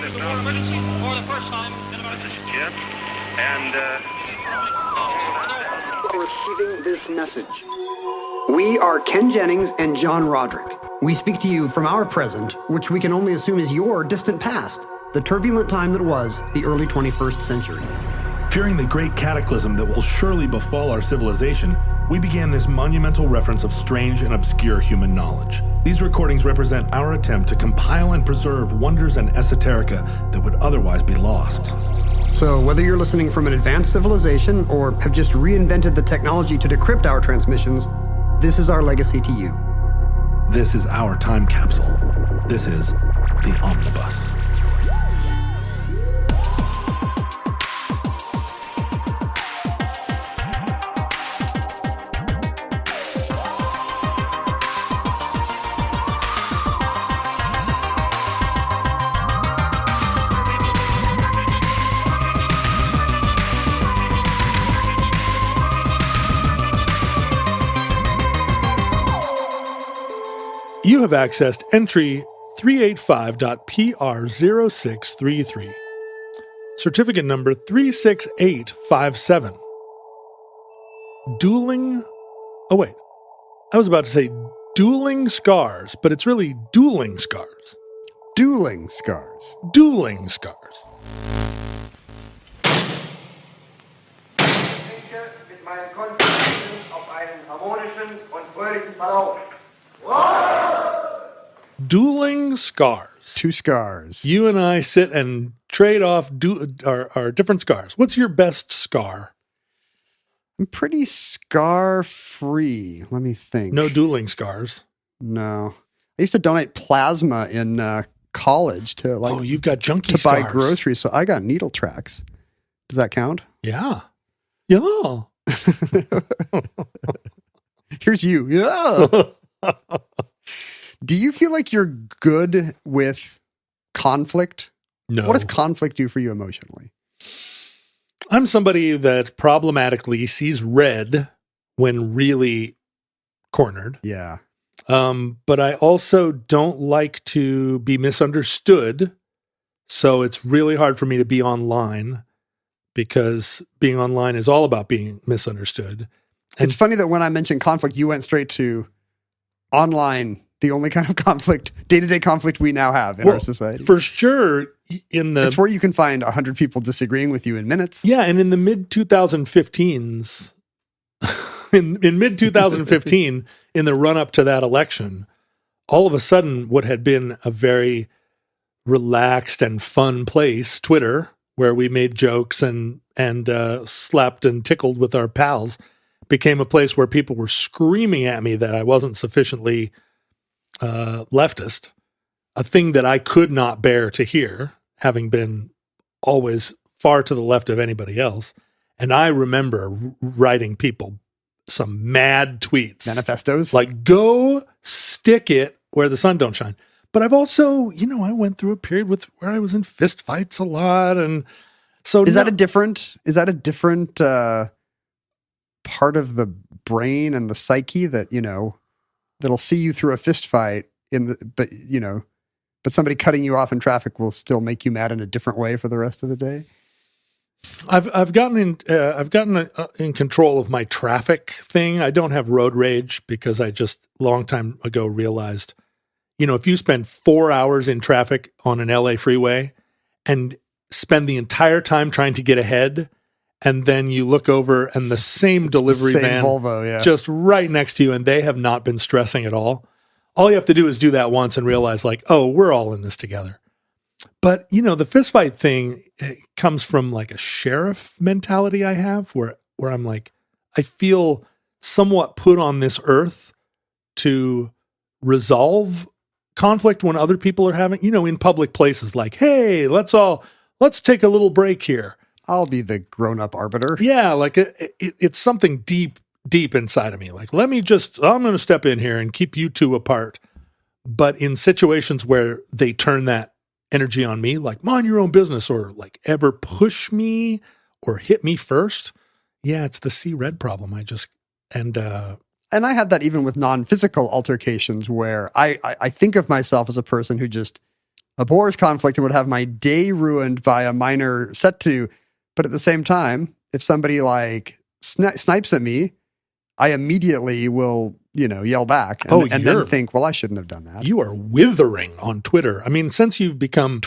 emergency for the first time in about This is Jim, and Receiving this message. We are Ken Jennings and John Roderick. We speak to you from our present, which we can only assume is your distant past, the turbulent time that was the early 21st century. Fearing the great cataclysm that will surely befall our civilization, we began this monumental reference of strange and obscure human knowledge. These recordings represent our attempt to compile and preserve wonders and esoterica that would otherwise be lost. So whether you're listening from an advanced civilization or have just reinvented the technology to decrypt our transmissions, this is our legacy to you. This is our time capsule. This is the Omnibus. You have accessed entry 385.PR0633. Certificate number 36857. Dueling... Oh, wait. I was about to say dueling scars, but it's really dueling scars. Dueling scars. Dueling scars. Ich denke mit meinen Konzentration auf einen harmonischen und fröhlichen Verlauf. Dueling scars. Two scars. You and I sit and trade off our different scars. What's your best scar? I'm pretty scar-free. Let me think. No dueling scars. No. I used to donate plasma in college to Oh, you've got junkie to scars. buy groceries, so I got needle tracks. Does that count? Yeah. Yeah. Here's you. Yeah. Do you feel like you're good with conflict? No. What does conflict do for you emotionally? I'm somebody that problematically sees red when really cornered. Yeah. But I also don't like to be misunderstood. So it's really hard for me to be online because being online is all about being misunderstood. And It's funny that when I mentioned conflict, you went straight to online, the only kind of conflict, day-to-day conflict we now have in our society. For sure, It's where you can find 100 people disagreeing with you in minutes. Yeah, and in the mid-2015s, in mid-2015, in the run-up to that election, all of a sudden what had been a very relaxed and fun place, Twitter, where we made jokes and slapped and tickled with our pals, became a place where people were screaming at me that I wasn't sufficiently leftist, a thing that I could not bear to hear, having been always far to the left of anybody else. And I remember writing people some mad tweets. Manifestos? Like, go stick it where the sun don't shine. But I've also, I went through a period where I was in fist fights a lot. And so Is that a different part of the brain and the psyche that, that'll see you through a fist fight but somebody cutting you off in traffic will still make you mad in a different way for the rest of the day? I've gotten in control of my traffic thing. I don't have road rage because I just long time ago realized, if you spend 4 hours in traffic on an LA freeway and spend the entire time trying to get ahead, and then you look over and the same delivery van Volvo, just right next to you, and they have not been stressing at all. All you have to do is do that once and realize, like, oh, we're all in this together. But, the fistfight thing comes from like a sheriff mentality I have where I'm like, I feel somewhat put on this earth to resolve conflict when other people are having, in public places, like, hey, let's take a little break here. I'll be the grown-up arbiter. Yeah, like it's something deep inside of me. Like, I'm going to step in here and keep you two apart. But in situations where they turn that energy on me, like mind your own business, or like ever push me or hit me first, yeah, it's the see red problem. And I had that even with non-physical altercations where I think of myself as a person who just abhors conflict and would have my day ruined by a minor set to. But at the same time, if somebody like snipes at me, I immediately will, yell back and then think, well, I shouldn't have done that. You are withering on Twitter. I mean, since you've become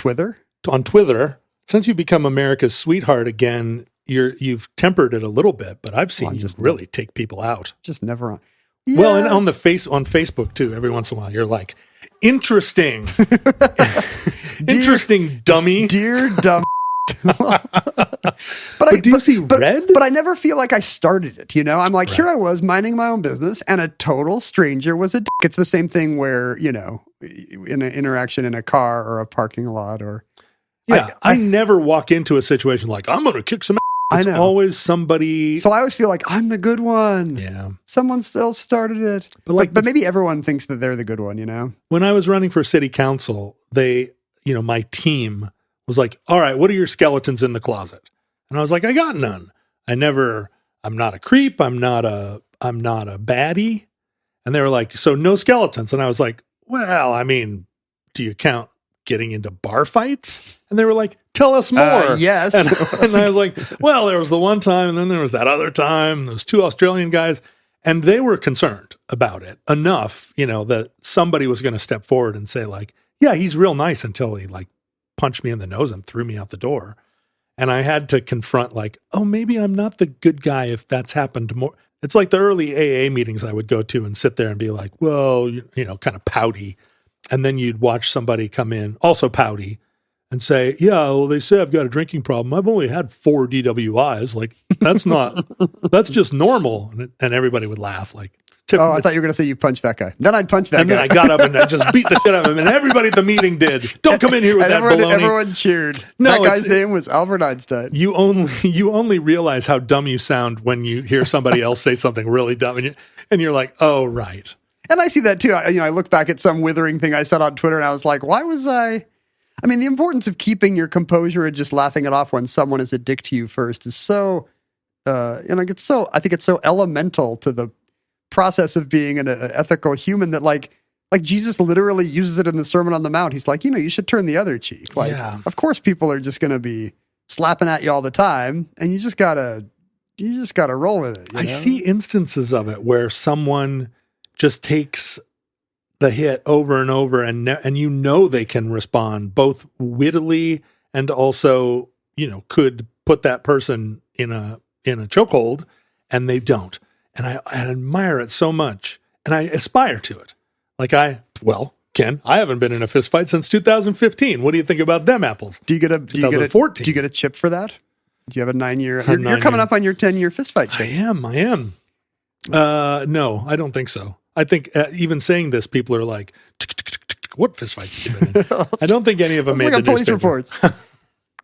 On Twitter, since you've become America's sweetheart again, you've tempered it a little bit, but I've seen you really take people out. Just never on. Yeah, well, and on Facebook too, every once in a while, you're like, interesting. Interesting, dummy. Dear dumb. but do you see red? But I never feel like I started it. I'm like, here I was minding my own business, and a total stranger was a dick. It's the same thing where, in an interaction in a car or a parking lot or. Yeah, I never walk into a situation like, I'm going to kick some ass. It's I know. Always somebody. So I always feel like I'm the good one. Yeah. Someone still started it. But maybe everyone thinks that they're the good one, When I was running for city council, my team was like, all right, what are your skeletons in the closet? And I was like, I got none. I'm not a creep. I'm not a baddie. And they were like, so no skeletons. And I was like, well, I mean, do you count getting into bar fights? And they were like, tell us more. Yes. And I was like, well, there was the one time, and then there was that other time, those two Australian guys. And they were concerned about it enough, that somebody was going to step forward and say like, yeah, he's real nice until he like punched me in the nose and threw me out the door. And I had to confront like, oh, maybe I'm not the good guy if that's happened more. It's like the early AA meetings I would go to and sit there and be like, well, kind of pouty. And then you'd watch somebody come in, also pouty, and say, yeah, well, they say I've got a drinking problem. I've only had 4 DWIs. Like, that's just normal. And everybody would laugh. Like, I thought you were going to say you punched that guy. Then I'd punch that guy. And then I got up and I just beat the shit out of him. And everybody at the meeting did. Don't come in here with that baloney. Everyone cheered. No, that guy's name was Albert Einstein. You only realize how dumb you sound when you hear somebody else say something really dumb. And you're like, oh, right. And I see that too. I look back at some withering thing I said on Twitter and I was like, why was I mean, the importance of keeping your composure and just laughing it off when someone is a dick to you first is so, I think it's so elemental to the process of being an ethical human that like Jesus literally uses it in the Sermon on the Mount. He's like, you should turn the other cheek. Like, Of course people are just going to be slapping at you all the time and you just gotta roll with it. I see instances of it where someone just takes the hit over and over, and they can respond both wittily and also, could put that person in a chokehold, and they don't. And I admire it so much, and I aspire to it. Like Ken, I haven't been in a fist fight since 2015. What do you think about them apples? Do you get a chip for that? Do you have a 9-year? You're coming up on your 10-year fist fight chip. I am. No, I don't think so. I think even saying this, people are like, what fistfights have you been in? I don't think any of them made the police newspaper. Reports.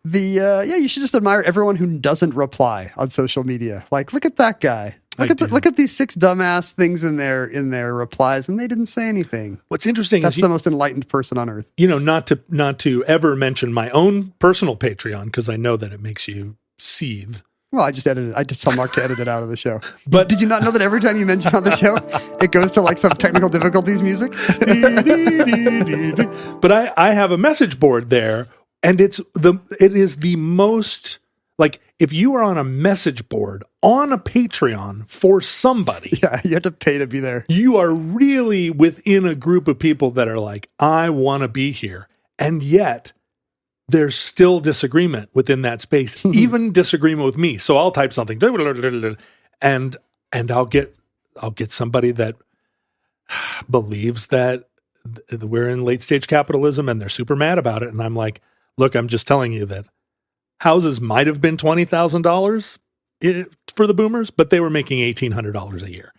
You should just admire everyone who doesn't reply on social media. Like, look at that guy. Look at these 6 dumbass things in their replies, and they didn't say anything. What's interesting is the most enlightened person on earth. Not to ever mention my own personal Patreon, because I know that it makes you seethe. Well, I just edited it. I just told Mark to edit it out of the show. But did you not know that every time you mention on the show, it goes to like some technical difficulties music? But I have a message board there, and it is the most, like, if you are on a message board on a Patreon for somebody. Yeah, you have to pay to be there. You are really within a group of people that are like, I want to be here. And yet there's still disagreement within that space, even disagreement with me. So I'll type something and I'll get somebody that believes that we're in late stage capitalism and they're super mad about it. And I'm like, look, I'm just telling you that houses might have been $20,000 for the boomers, but they were making $1,800 a year.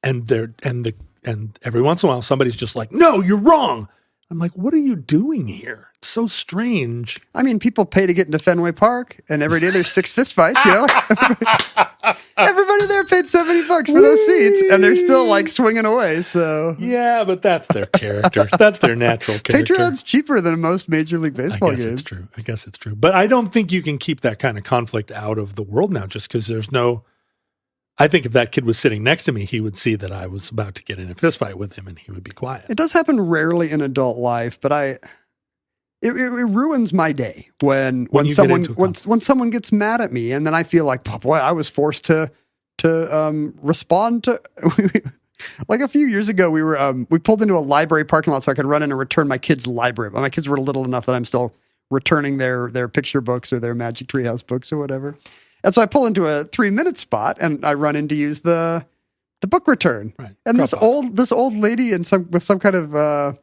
And every once in a while, somebody's just like, no, you're wrong. I'm like, what are you doing here? It's so strange. I mean, people pay to get into Fenway Park, and every day there's 6 fist fights, Everybody there paid $70 for those seats, and they're still like swinging away. So yeah, but that's their character. That's their natural character. Patreon's cheaper than most Major League Baseball games. I guess it's true. But I don't think you can keep that kind of conflict out of the world now, just because there's no. I think if that kid was sitting next to me, he would see that I was about to get in a fist fight with him, and he would be quiet. It does happen rarely in adult life, but it ruins my day when you get someone into a when someone gets mad at me, and then I feel like, oh, boy, I was forced to respond to. Like a few years ago, we pulled into a library parking lot so I could run in and return my kids' library. My kids were little enough that I'm still returning their picture books or their Magic Treehouse books or whatever. And so I pull into a 3-minute spot and I run in to use the book return. Right. And this old lady with some kind of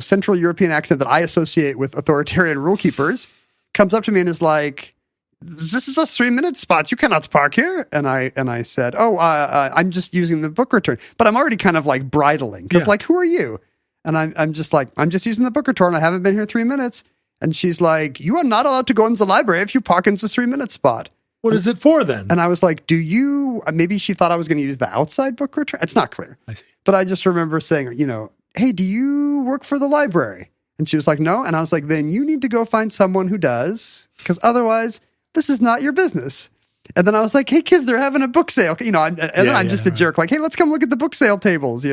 Central European accent that I associate with authoritarian rule keepers comes up to me and is like, "This is a 3-minute spot. You cannot park here." And I said, "Oh, I'm just using the book return," but I'm already kind of like bridling because like, who are you? And I'm just like, I'm just using the book return. I haven't been here 3 minutes. And she's like, "You are not allowed to go into the library if you park in the 3-minute spot." What is it for then? And I was like, maybe she thought I was going to use the outside book return. It's not clear. I see. But I just remember saying, "Hey, do you work for the library?" And she was like, "No." And I was like, "Then you need to go find someone who does, because otherwise this is not your business." And then I was like, "Hey kids, they're having a book sale." Then I'm just a jerk. Like, "Hey, let's come look at the book sale tables,"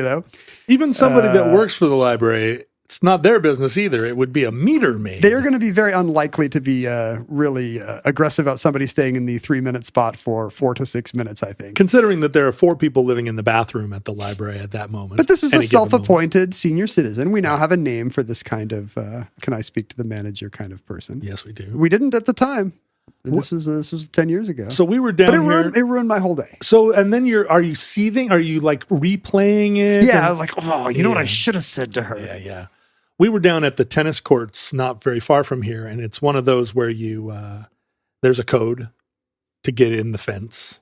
Even somebody that works for the library, it's not their business either. It would be a meter maid. They are going to be very unlikely to be really aggressive about somebody staying in the 3-minute spot for 4 to 6 minutes, I think. Considering that there are 4 people living in the bathroom at the library at that moment. But this was a self-appointed senior citizen. We now have a name for this kind of, can I speak to the manager kind of person. Yes, we do. We didn't at the time. This was 10 years ago. So we were down here. It ruined my whole day. So, and then are you seething? Are you like replaying it? Yeah, you know what I should have said to her? Yeah. We were down at the tennis courts not very far from here, and it's one of those where there's a code to get in the fence.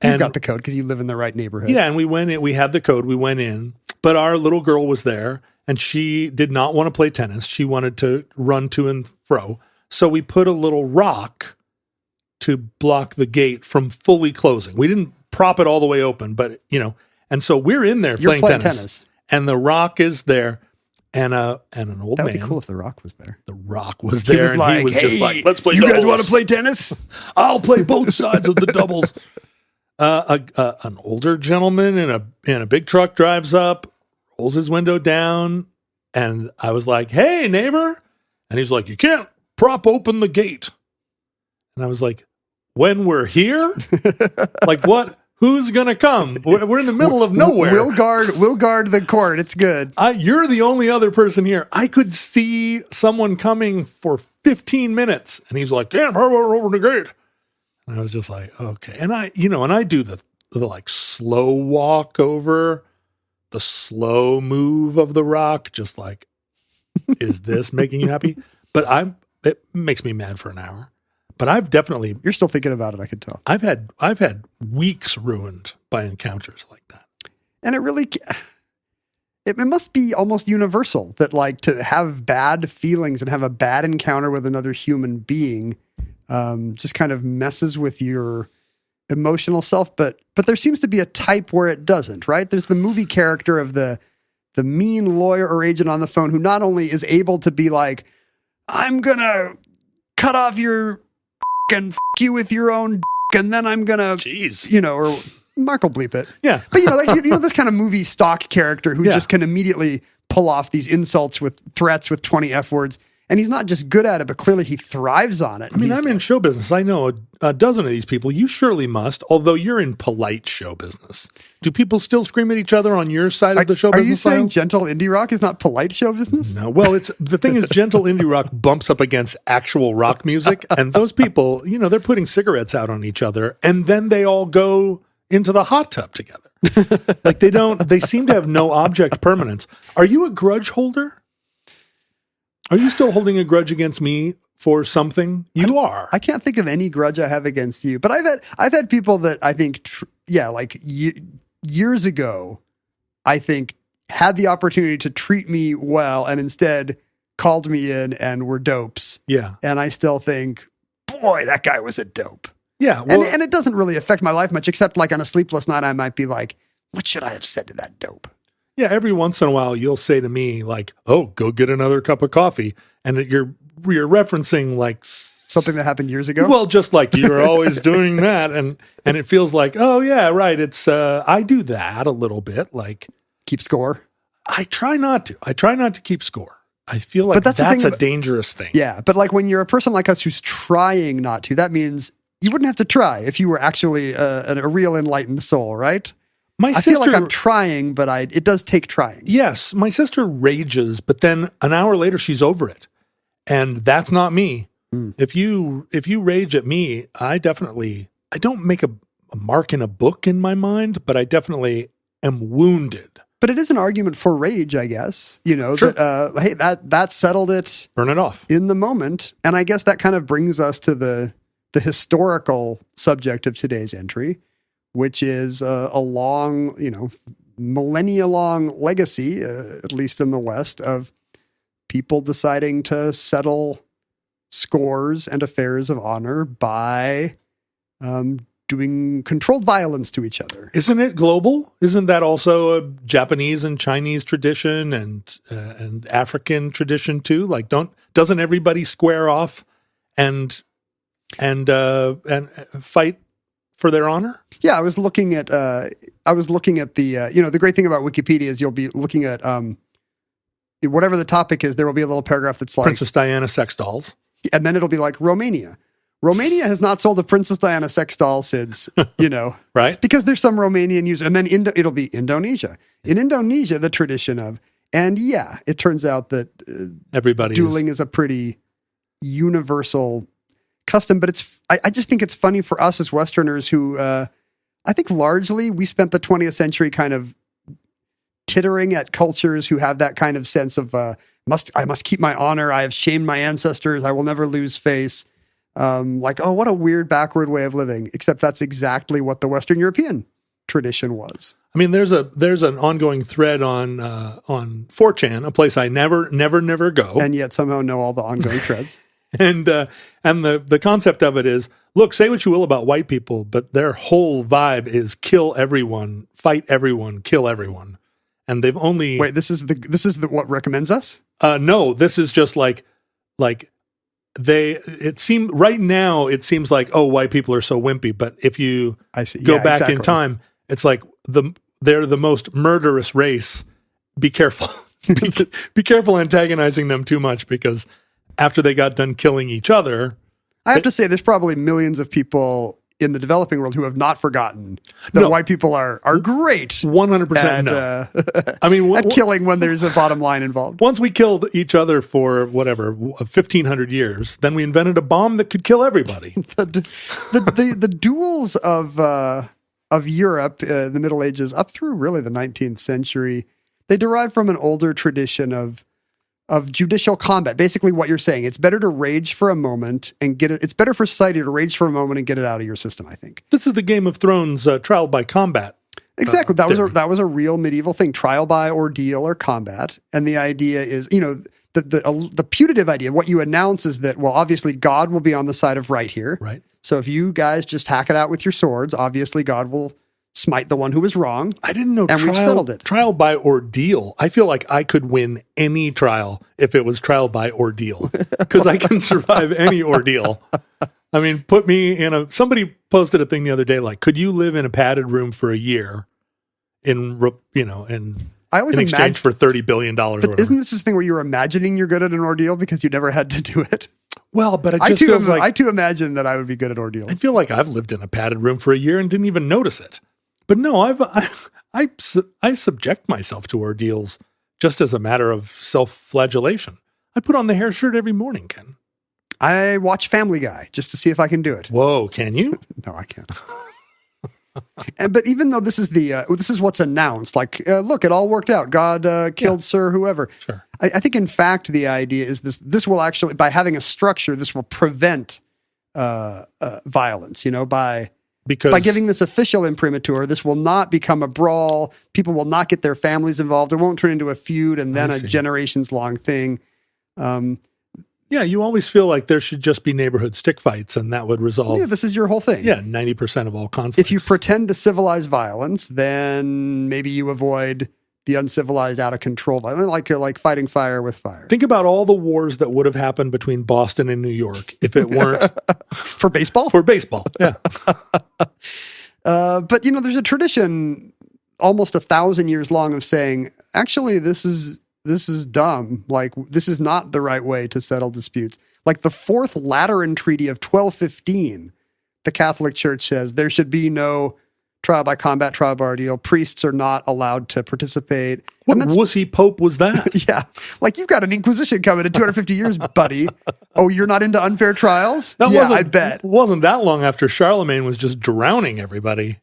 You got the code because you live in the right neighborhood. Yeah, and we went in. We had the code. We went in, but our little girl was there, and she did not want to play tennis. She wanted to run to and fro. So we put a little rock to block the gate from fully closing. We didn't prop it all the way open, but and so we're in there playing tennis, and the rock is there. And an old man. That would be cool if the Rock was there. The Rock was there. He was just like, "Let's play you doubles. guys want to play tennis? I'll play both sides of the doubles." An older gentleman in a big truck drives up, rolls his window down, and I was like, "Hey, neighbor," and he's like, "You can't prop open the gate." And I was like, "When we're here, like what?" Who's going to come? We're in the middle of nowhere. We'll guard the court. It's good. You're the only other person here. I could see someone coming for 15 minutes. And he's like, "Can't over the gate." And I was just like, okay. And I do the like slow walk over, the slow move of the rock. Just like, is this making you happy? But it makes me mad for an hour. But I've definitely... You're still thinking about it, I can tell. I've had weeks ruined by encounters like that. And it really... It must be almost universal that like to have bad feelings and have a bad encounter with another human being just kind of messes with your emotional self. But there seems to be a type where it doesn't, right? There's the movie character of the mean lawyer or agent on the phone who not only is able to be like, "I'm going to cut off your and you with your own and then I'm gonna, or Mark will bleep it. Yeah. But this kind of movie stock character who just can immediately pull off these insults with threats with 20 F words. And he's not just good at it, but clearly he thrives on it. I mean, I'm in show business. I know a dozen of these people. You surely must, although you're in polite show business. Do people still scream at each other on your side of the show business? Are you saying gentle indie rock is not polite show business? No. Well, the thing is, gentle indie rock bumps up against actual rock music. And those people, they're putting cigarettes out on each other. And then they all go into the hot tub together. Like they seem to have no object permanence. Are you a grudge holder? Are you still holding a grudge against me for something? You are. I can't think of any grudge I have against you, but I've had people that I think, years ago, I think had the opportunity to treat me well and instead called me in and were dopes. Yeah. And I still think, boy, that guy was a dope. Yeah. Well, and it doesn't really affect my life much, except like on a sleepless night, I might be like, what should I have said to that dope? Yeah, every once in a while you'll say to me like, "Oh, go get another cup of coffee," and you're referencing like something that happened years ago. Well, just like you're always doing that, and it feels like, oh yeah, right. It's I do that a little bit, like keep score. I try not to. I try not to keep score I feel like But that's the that's thing a dangerous thing. Yeah, but like when you're a person like us who's trying not to, that means you wouldn't have to try if you were actually a real enlightened soul, right? I feel like I'm trying, but it does take trying. Yes, my sister rages, but then an hour later she's over it. And that's not me. If you rage at me, I don't make a mark in a book in my mind, but I definitely am wounded. But it is an argument for rage, I guess. Sure. That hey, that settled it. Burn it off in the moment. And I guess that kind of brings us to the historical subject of today's entry, which is a long, millennia-long legacy, at least in the West, of people deciding to settle scores and affairs of honor by doing controlled violence to each other. Isn't it global? Isn't that also a Japanese and Chinese tradition and African tradition too? Like, doesn't everybody square off and fight for their honor? Yeah, I was looking at the the great thing about Wikipedia is you'll be looking at whatever the topic is, there will be a little paragraph that's like Princess Diana sex dolls, and then it'll be like Romania. Romania has not sold a Princess Diana sex doll since, right? Because there's some Romanian user. And then it'll be Indonesia. In Indonesia, the tradition of, and yeah, it turns out that dueling is a pretty universal custom. But I just think it's funny for us as Westerners who, I think largely we spent the 20th century kind of tittering at cultures who have that kind of sense of, I must keep my honor. I have shamed my ancestors. I will never lose face. Like, oh, what a weird backward way of living, except that's exactly what the Western European tradition was. I mean, there's an ongoing thread on 4chan, a place I never go. And yet somehow know all the ongoing threads. and the concept of it is, look, say what you will about white people, but their whole vibe is kill everyone, fight everyone, kill everyone. And they've only... Wait, this is what recommends us? No, this is just like it seems like, oh, white people are so wimpy, but if you go back in time, it's like they're the most murderous race. Be careful. Be careful antagonizing them too much, because after they got done killing each other, I have to say there's probably millions of people in the developing world who have not forgotten that white people are great. 100% no. I mean, at killing when there's a bottom line involved. Once we killed each other for 1,500 years, then we invented a bomb that could kill everybody. the duels of Europe, the Middle Ages, up through really the 19th century, they derive from an older tradition of judicial combat. Basically what you're saying, it's better to rage for a moment and get it. It's better for society to rage for a moment and get it out of your system, I think. This is the Game of Thrones trial by combat. Exactly. That was a real medieval thing, trial by ordeal or combat. And the idea is, the putative idea, what you announce is that, well, obviously God will be on the side of right here. Right. So if you guys just hack it out with your swords, obviously God will smite the one who was wrong. I didn't know. And we've settled it. Trial by ordeal. I feel like I could win any trial if it was trial by ordeal, because I can survive any ordeal. I mean, put me in somebody posted a thing the other day, like, could you live in a padded room for a year in exchange for $30 billion? But isn't this thing where you're imagining you're good at an ordeal because you never had to do it? Well, but I too imagine that I would be good at ordeals. I feel like I've lived in a padded room for a year and didn't even notice it. But no, I subject myself to ordeals just as a matter of self-flagellation. I put on the hair shirt every morning, Ken. I watch Family Guy just to see if I can do it. Whoa, can you? No, I can't. But even though this is what's announced, like, look, it all worked out. God killed Sir whoever. Sure. I think, in fact, the idea is this will actually, by having a structure, this will prevent violence, by giving this official imprimatur, this will not become a brawl. People will not get their families involved. It won't turn into a feud and then a generations-long thing. Yeah, you always feel like there should just be neighborhood stick fights, and that would resolve. Yeah, this is your whole thing. Yeah, 90% of all conflicts. If you pretend to civilize violence, then maybe you avoid the uncivilized, out of control violence, like fighting fire with fire. Think about all the wars that would have happened between Boston and New York if it weren't for baseball. For baseball, yeah. But there's a tradition almost 1,000 years long of saying, actually, this is dumb. Like, this is not the right way to settle disputes. Like the Fourth Lateran Treaty of 1215, the Catholic Church says there should be no trial by combat, trial by ordeal. Priests are not allowed to participate. What wussy pope was that? Yeah. Like, you've got an Inquisition coming in 250 years, buddy. Oh, you're not into unfair trials? I bet. It wasn't that long after Charlemagne was just drowning everybody.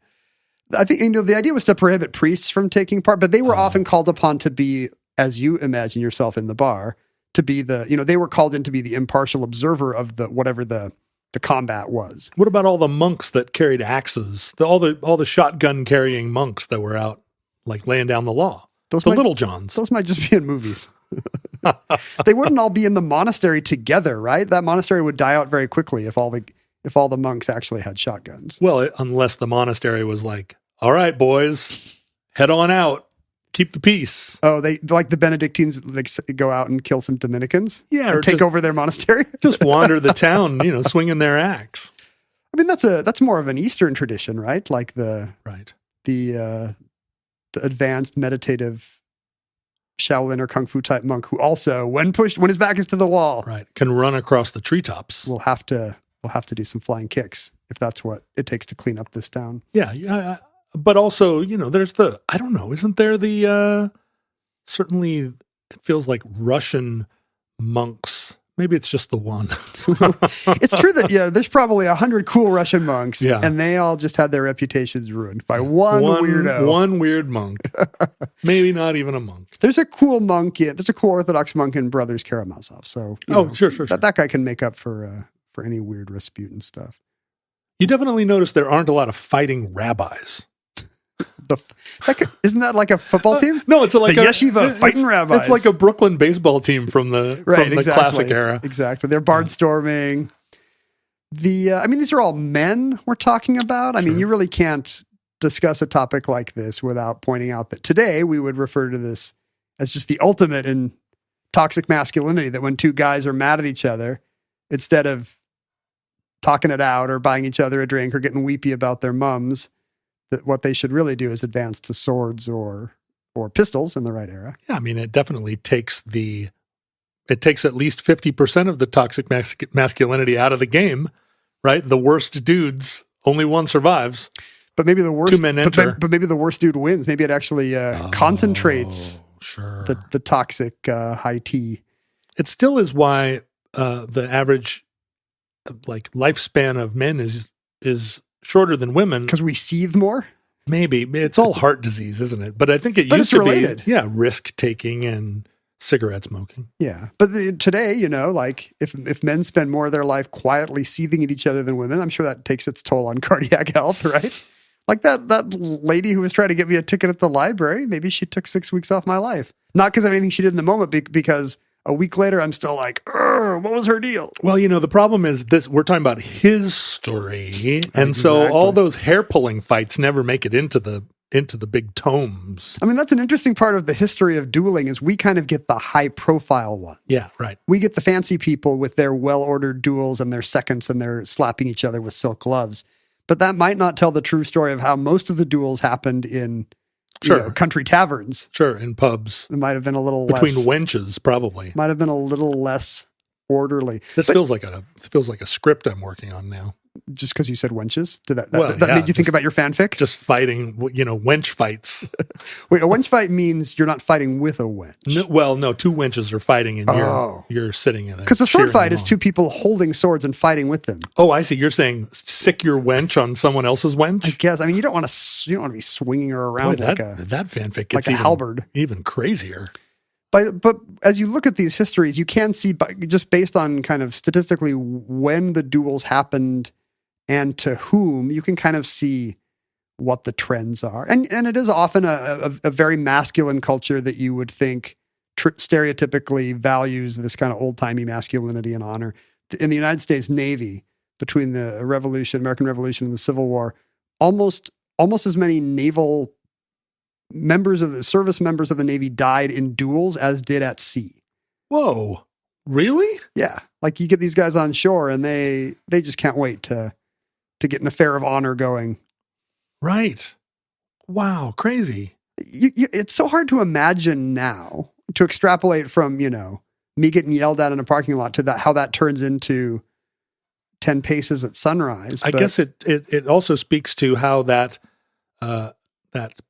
I think, the idea was to prohibit priests from taking part, but they were often called upon to be, as you imagine yourself in the bar, to be they were called in to be the impartial observer of whatever the combat was. What about all the monks that carried axes? All the shotgun carrying monks that were out, like, laying down the law. Little Johns. Those might just be in movies. They wouldn't all be in the monastery together, right? That monastery would die out very quickly if all the monks actually had shotguns. Well, unless the monastery was like, all right, boys, head on out. Keep the peace. Oh, they like the Benedictines go out and kill some Dominicans? Yeah. And take over their monastery? Just wander the town, swinging their axe. I mean, that's more of an Eastern tradition, right? Like the advanced meditative Shaolin or Kung Fu type monk who also, when his back is to the wall, right, can run across the treetops. We'll have to do some flying kicks if that's what it takes to clean up this town. Yeah. But also, there's I don't know, isn't there certainly it feels like Russian monks. Maybe it's just the one. It's true that, there's probably 100 cool Russian monks, yeah, and they all just had their reputations ruined by one weirdo. One weird monk. Maybe not even a monk. There's a cool Orthodox monk in Brothers Karamazov. So, sure. That guy can make up for any weird Rasputin stuff. You definitely notice there aren't a lot of fighting rabbis. Isn't that like a football team? No, it's like the yeshiva fighting rabbis. It's like a Brooklyn baseball team from the classic era. Exactly. They're barnstorming. These are all men we're talking about. I mean, you really can't discuss a topic like this without pointing out that today we would refer to this as just the ultimate in toxic masculinity, that when two guys are mad at each other, instead of talking it out or buying each other a drink or getting weepy about their mums, that what they should really do is advance to swords or pistols in the right era. Yeah, I mean, it definitely takes at least 50% of the toxic masculinity out of the game, right? The worst dudes, only one survives. But maybe the worst, two men enter. But maybe the worst dude wins. Maybe it actually concentrates the toxic high tea. It still is why the average lifespan of men is shorter than women. Because we seethe more? Maybe. It's all heart disease, isn't it? But I think it used to related. Be risk taking and cigarette smoking. Yeah. But today, if men spend more of their life quietly seething at each other than women, I'm sure that takes its toll on cardiac health, right? Like that lady who was trying to get me a ticket at the library, maybe she took 6 weeks off my life. Not because of anything she did in the moment, because a week later, I'm still like, what was her deal? Well, the problem is this: we're talking about his story, and so all those hair pulling fights never make it into the big tomes. I mean, that's an interesting part of the history of dueling is we kind of get the high profile ones. Yeah, right. We get the fancy people with their well-ordered duels and their seconds and they're slapping each other with silk gloves. But that might not tell the true story of how most of the duels happened in country taverns. Sure, in pubs. It might have been a little between less, wenches, probably. Might have been a little less orderly. Feels like a script I'm working on now. Just because you said wenches? Did that made you think about your fanfic? Just fighting, wench fights. Wait, a wench fight means you're not fighting with a wench. No, two wenches are fighting and you're sitting in it. Because a sword fight is two people holding swords and fighting with them. Oh, I see. You're saying sick your wench on someone else's wench? I guess. I mean, you don't want to be swinging her around that fanfic gets like a halberd. Even crazier. But as you look at these histories, you can see, just based on kind of statistically when the duels happened and to whom, you can kind of see what the trends are. And it is often a very masculine culture that you would think stereotypically values this kind of old-timey masculinity and honor. In the United States Navy, between the American Revolution and the Civil War, almost as many service members of the Navy died in duels as did at sea. Whoa. Really? Yeah. Like you get these guys on shore and they just can't wait to get an affair of honor going. Right. Wow. Crazy. It's so hard to imagine now. to extrapolate from, me getting yelled at in a parking lot to how that turns into 10 paces at sunrise. I guess it also speaks to how that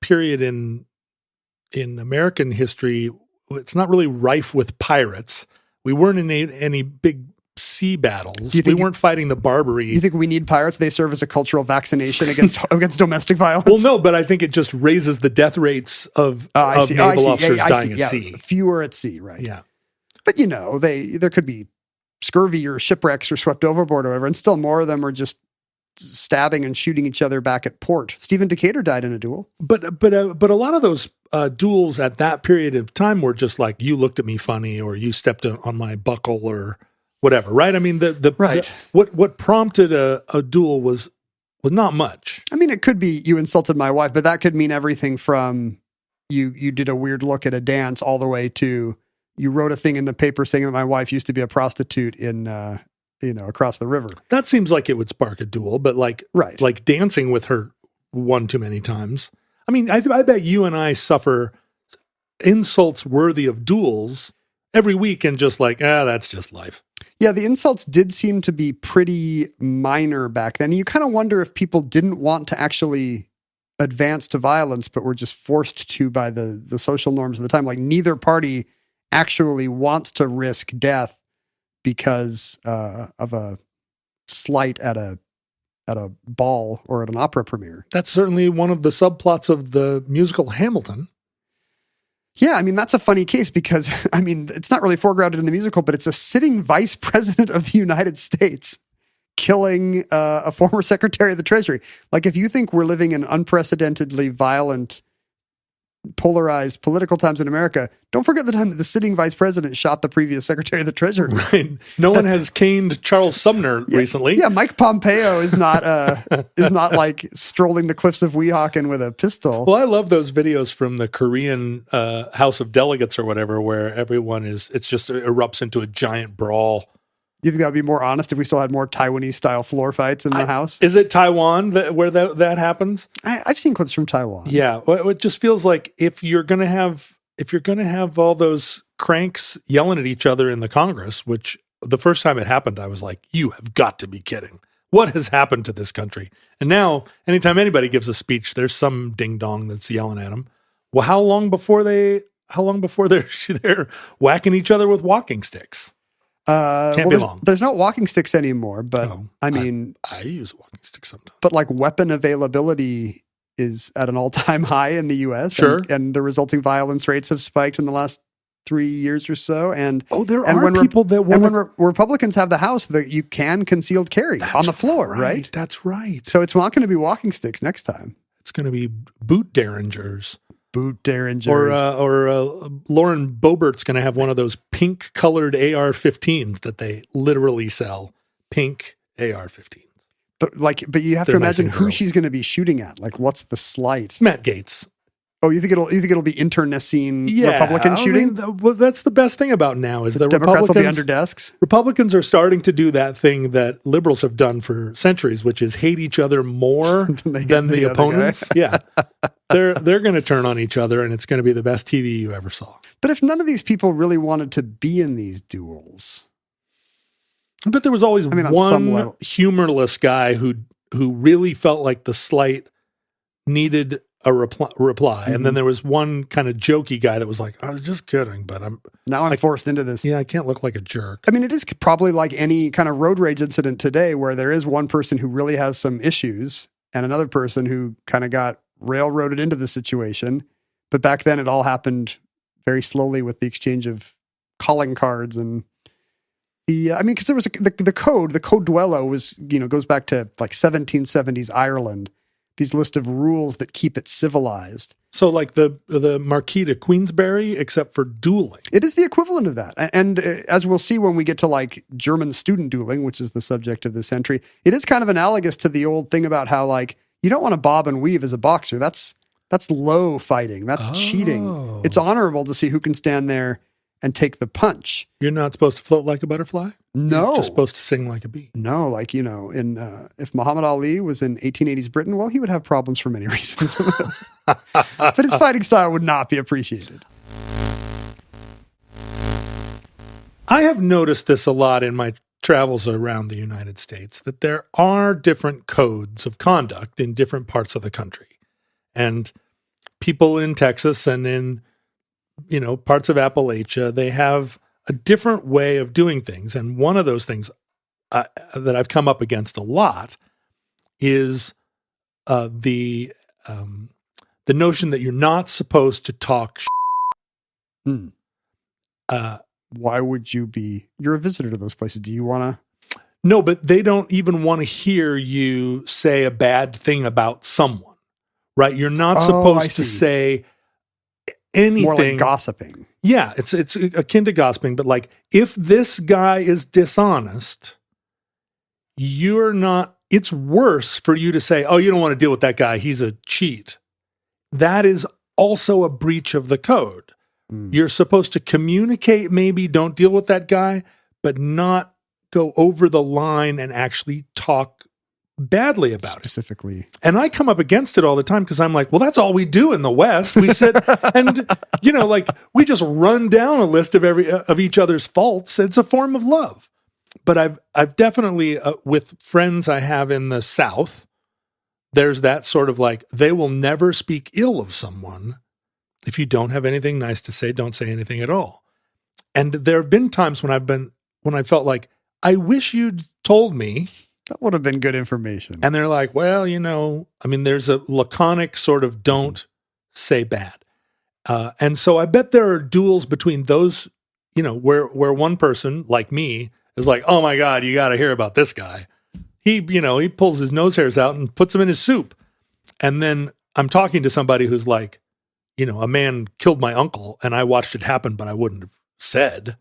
period in American history, it's not really rife with pirates. We weren't in any big sea battles. We weren't fighting the Barbary. You think we need pirates? They serve as a cultural vaccination against domestic violence? Well, no, but I think it just raises the death rates of naval officers dying at sea. Fewer at sea, right? Yeah. But, there could be scurvy or shipwrecks or swept overboard or whatever, and still more of them are just stabbing and shooting each other back at port. Stephen Decatur died in a duel. But a lot of those duels at that period of time were just like, you looked at me funny or you stepped on my buckle or whatever, right? I mean, what prompted a duel was not much. I mean, it could be you insulted my wife, but that could mean everything from you did a weird look at a dance all the way to you wrote a thing in the paper saying that my wife used to be a prostitute in across the river. That seems like it would spark a duel, but like dancing with her one too many times. I mean, I bet you and I suffer insults worthy of duels every week and just like, that's just life. Yeah, the insults did seem to be pretty minor back then. You kind of wonder if people didn't want to actually advance to violence, but were just forced to by the social norms of the time. Like neither party actually wants to risk death because of a slight at a ball or at an opera premiere. That's certainly one of the subplots of the musical Hamilton. Yeah, I mean, that's a funny case because, I mean, it's not really foregrounded in the musical, but it's a sitting vice president of the United States killing a former secretary of the Treasury. Like, if you think we're living in unprecedentedly violent, polarized political times in America, don't forget the time that the sitting vice president shot the previous secretary of the Treasury. Right. No one has caned Charles Sumner recently. Yeah, Mike Pompeo is not like strolling the cliffs of Weehawken with a pistol. Well, I love those videos from the Korean House of Delegates or whatever, where everyone it just erupts into a giant brawl. You think that would be more honest if we still had more Taiwanese style floor fights in the house? Is it Taiwan where that happens? I've seen clips from Taiwan. Yeah, well, it just feels like if you're gonna have all those cranks yelling at each other in the Congress, which the first time it happened, I was like, you have got to be kidding. What has happened to this country? And now, anytime anybody gives a speech, there's some ding dong that's yelling at them. Well, how long before they're whacking each other with walking sticks? Can't be long. There's no walking sticks anymore, but I use walking sticks sometimes. But like weapon availability is at an all-time high in the U.S. Sure. And the resulting violence rates have spiked in the last 3 years or so. And when Republicans have the House, that you can concealed carry on the floor, right? That's right. So it's not going to be walking sticks next time. It's going to be boot derringers. Boot derringers. Or Lauren Boebert's going to have one of those pink-colored AR-15s that they literally sell. Pink AR-15s. But you have to imagine who she's going to be shooting at. Like, what's the slight? Matt Gaetz. Oh, you think it'll be internecine Republican shooting? Well, that's the best thing about now is that Democrats will be under desks. Republicans are starting to do that thing that liberals have done for centuries, which is hate each other more than the opponents. Yeah, they're going to turn on each other, and it's going to be the best TV you ever saw. But if none of these people really wanted to be in these duels, but there was always one humorless guy who really felt like the slight needed a reply. Mm-hmm. And then there was one kind of jokey guy that was like, I was just kidding, but I'm forced into this. Yeah, I can't look like a jerk. I mean, it is probably like any kind of road rage incident today where there is one person who really has some issues and another person who kind of got railroaded into the situation. But back then it all happened very slowly with the exchange of calling cards and because there was the code duello was, goes back to like 1770s Ireland. These list of rules that keep it civilized. So like the Marquis de Queensberry, except for dueling. It is the equivalent of that. And as we'll see when we get to like German student dueling, which is the subject of this entry, it is kind of analogous to the old thing about how like, you don't want to bob and weave as a boxer. That's low fighting. That's cheating. It's honorable to see who can stand there and take the punch. You're not supposed to float like a butterfly? No. You're just supposed to sing like a bee. No, like, if Muhammad Ali was in 1880s Britain, well, he would have problems for many reasons. But his fighting style would not be appreciated. I have noticed this a lot in my travels around the United States, that there are different codes of conduct in different parts of the country. And people in Texas and in, parts of Appalachia, they have a different way of doing things. And one of those things that I've come up against a lot is the notion that you're not supposed to talk Why would you be? You're a visitor to those places. Do you want to? No, but they don't even want to hear you say a bad thing about someone, right? You're not supposed to say anything. More like gossiping. Yeah, it's akin to gossiping, but like if this guy is dishonest, it's worse for you to say, oh, you don't want to deal with that guy, he's a cheat. That is also a breach of the code. You're supposed to communicate, maybe don't deal with that guy, but not go over the line and actually talk badly about specifically. And I come up against it all the time because I'm like, well, that's all we do in the West. We sit and, we just run down a list of each other's faults. It's a form of love. But I've definitely, with friends I have in the South, there's that sort of like, they will never speak ill of someone. If you don't have anything nice to say, don't say anything at all. And there have been times when I felt like, I wish you'd told me. That would have been good information. And they're like, well, there's a laconic sort of don't say bad. And so I bet there are duels between those, where one person like me is like, oh my God, you got to hear about this guy. He pulls his nose hairs out and puts them in his soup. And then I'm talking to somebody who's like, a man killed my uncle and I watched it happen, but I wouldn't have said.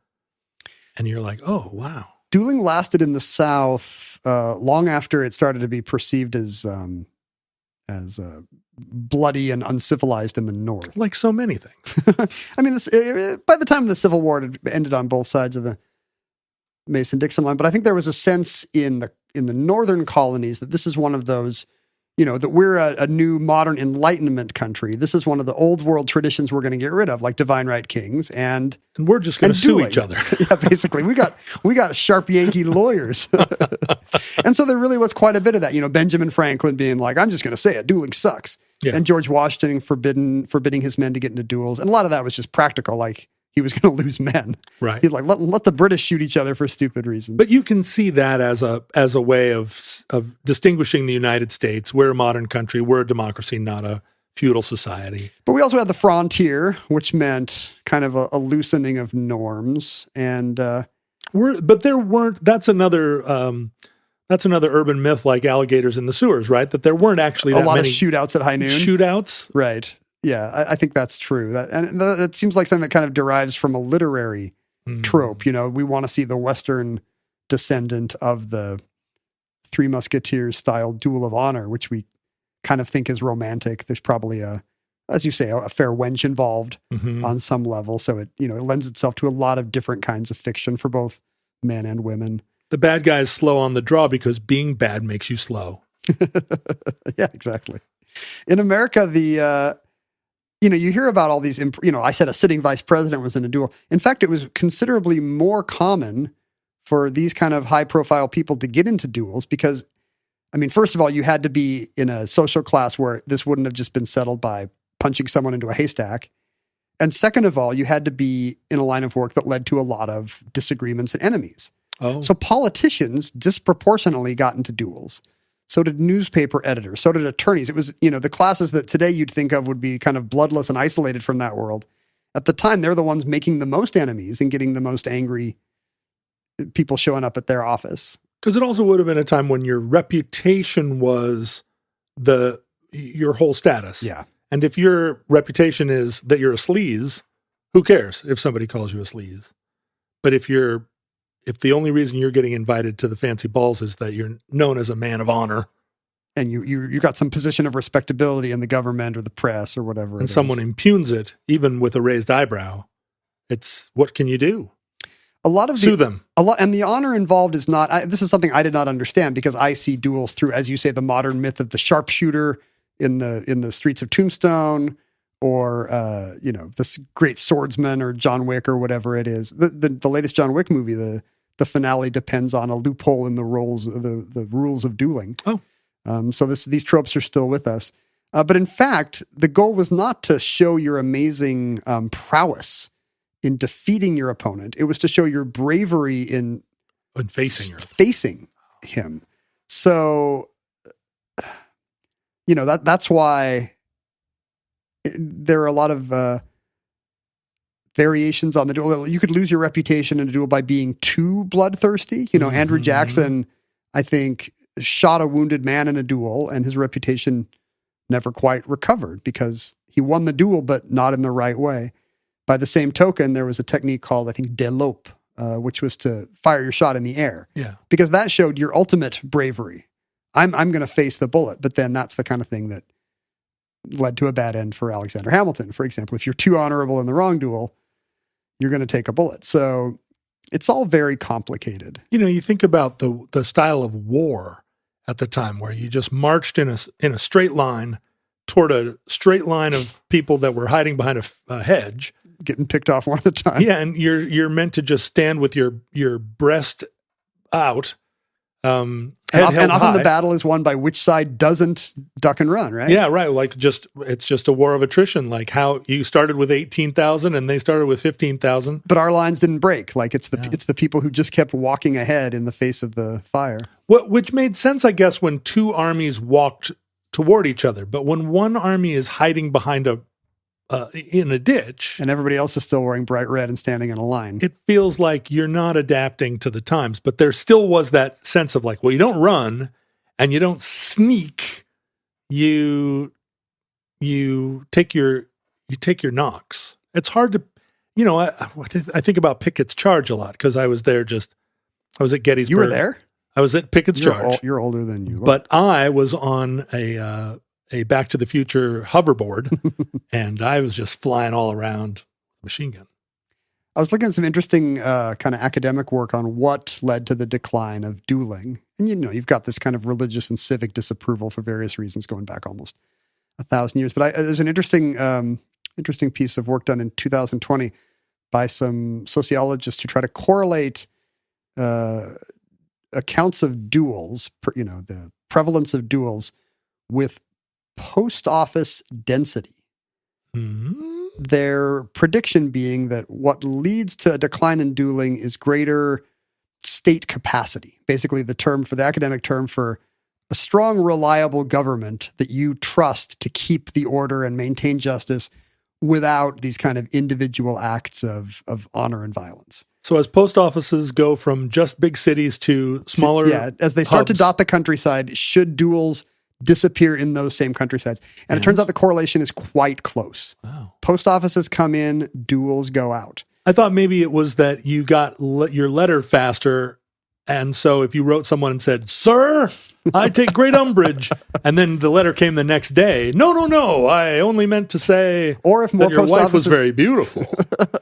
And you're like, oh, wow. Dueling lasted in the South long after it started to be perceived as bloody and uncivilized in the North. Like so many things. I mean, by the time the Civil War had ended on both sides of the Mason-Dixon line, but I think there was a sense in the northern colonies that this is one of those, that we're a new modern Enlightenment country. This is one of the old world traditions we're going to get rid of, like divine right kings, and we're just going to sue each other. Yeah, basically, we got sharp Yankee lawyers, and so there really was quite a bit of that. Benjamin Franklin being like, "I'm just going to say it, dueling sucks," and George Washington forbidding his men to get into duels, and a lot of that was just practical, like he was going to lose men. Right? He'd like let the British shoot each other for stupid reasons. But you can see that as a way of distinguishing the United States. We're a modern country. We're a democracy, not a feudal society. But we also had the frontier, which meant kind of a loosening of norms. And there weren't. That's another urban myth, like alligators in the sewers, right? That there weren't actually that lot many of shootouts at high noon. Shootouts, right? Yeah, I think that's true. That seems like something that kind of derives from a literary trope. We want to see the Western descendant of the Three Musketeers style duel of honor, which we kind of think is romantic. There's probably as you say, a fair wench involved on some level. So it lends itself to a lot of different kinds of fiction for both men and women. The bad guy is slow on the draw because being bad makes you slow. Yeah, exactly. In America, you hear about all these, I said a sitting vice president was in a duel. In fact, it was considerably more common for these kind of high profile people to get into duels because, first of all, you had to be in a social class where this wouldn't have just been settled by punching someone into a haystack. And second of all, you had to be in a line of work that led to a lot of disagreements and enemies. Oh. So politicians disproportionately got into duels. So did newspaper editors. So did attorneys. It was, the classes that today you'd think of would be kind of bloodless and isolated from that world. At the time, they're the ones making the most enemies and getting the most angry people showing up at their office. Because it also would have been a time when your reputation was your whole status. Yeah. And if your reputation is that you're a sleaze, who cares if somebody calls you a sleaze? But if the only reason you're getting invited to the fancy balls is that you're known as a man of honor, and you got some position of respectability in the government or the press or whatever, and someone impugns it, even with a raised eyebrow, it's what can you do? Sue them. And the honor involved is not. This is something I did not understand because I see duels through, as you say, the modern myth of the sharpshooter in the streets of Tombstone, or this great swordsman or John Wick or whatever it is. The latest John Wick movie, the finale depends on a loophole in the rules of dueling. Oh. So these tropes are still with us. But in fact, the goal was not to show your amazing prowess in defeating your opponent. It was to show your bravery in facing him. So, that's why there are a lot of variations on the duel. You could lose your reputation in a duel by being too bloodthirsty. Andrew Jackson, I think, shot a wounded man in a duel, and his reputation never quite recovered because he won the duel, but not in the right way. By the same token, there was a technique called, I think, délope, which was to fire your shot in the air. Yeah. Because that showed your ultimate bravery. I'm going to face the bullet, but then that's the kind of thing that led to a bad end for Alexander Hamilton. For example, if you're too honorable in the wrong duel, you're going to take a bullet. So it's all very complicated. You think about the style of war at the time, where you just marched in a straight line toward a straight line of people that were hiding behind a hedge, getting picked off one at a time. Yeah, and you're meant to just stand with your breast out. And often the battle is won by which side doesn't duck and run, right? Yeah, right. Like it's just a war of attrition. Like how you started with 18,000 and they started with 15,000. But our lines didn't break. Like it's the people who just kept walking ahead in the face of the fire. Which made sense, I guess, when two armies walked toward each other. But when one army is hiding behind in a ditch, and everybody else is still wearing bright red and standing in a line, it feels like you're not adapting to the times. But there still was that sense of like, well, you don't run and you don't sneak. You take your knocks. It's hard to, I think about Pickett's Charge a lot because I was at Gettysburg. You were there? I was at Pickett's Charge. You're older than you look. But I was on a Back to the Future hoverboard, and I was just flying all around the machine gun. I was looking at some interesting kind of academic work on what led to the decline of dueling. And, you've got this kind of religious and civic disapproval for various reasons going back almost 1,000 years. But there's an interesting piece of work done in 2020 by some sociologists to try to correlate accounts of duels, the prevalence of duels with post office density. Mm-hmm. Their prediction being that what leads to a decline in dueling is greater state capacity. Basically, the academic term for a strong, reliable government that you trust to keep the order and maintain justice without these kind of individual acts of honor and violence. So as post offices go from just big cities to smaller as they start to hubs. dot the countryside, should duels disappear in those same countrysides? And it turns out the correlation is quite close. Wow. Post offices come in, duels go out. I thought maybe it was that you got your letter faster, and so if you wrote someone and said, "Sir, I take great umbrage," and then the letter came the next day, No, I only meant to say or if more that your post wife offices, was very beautiful.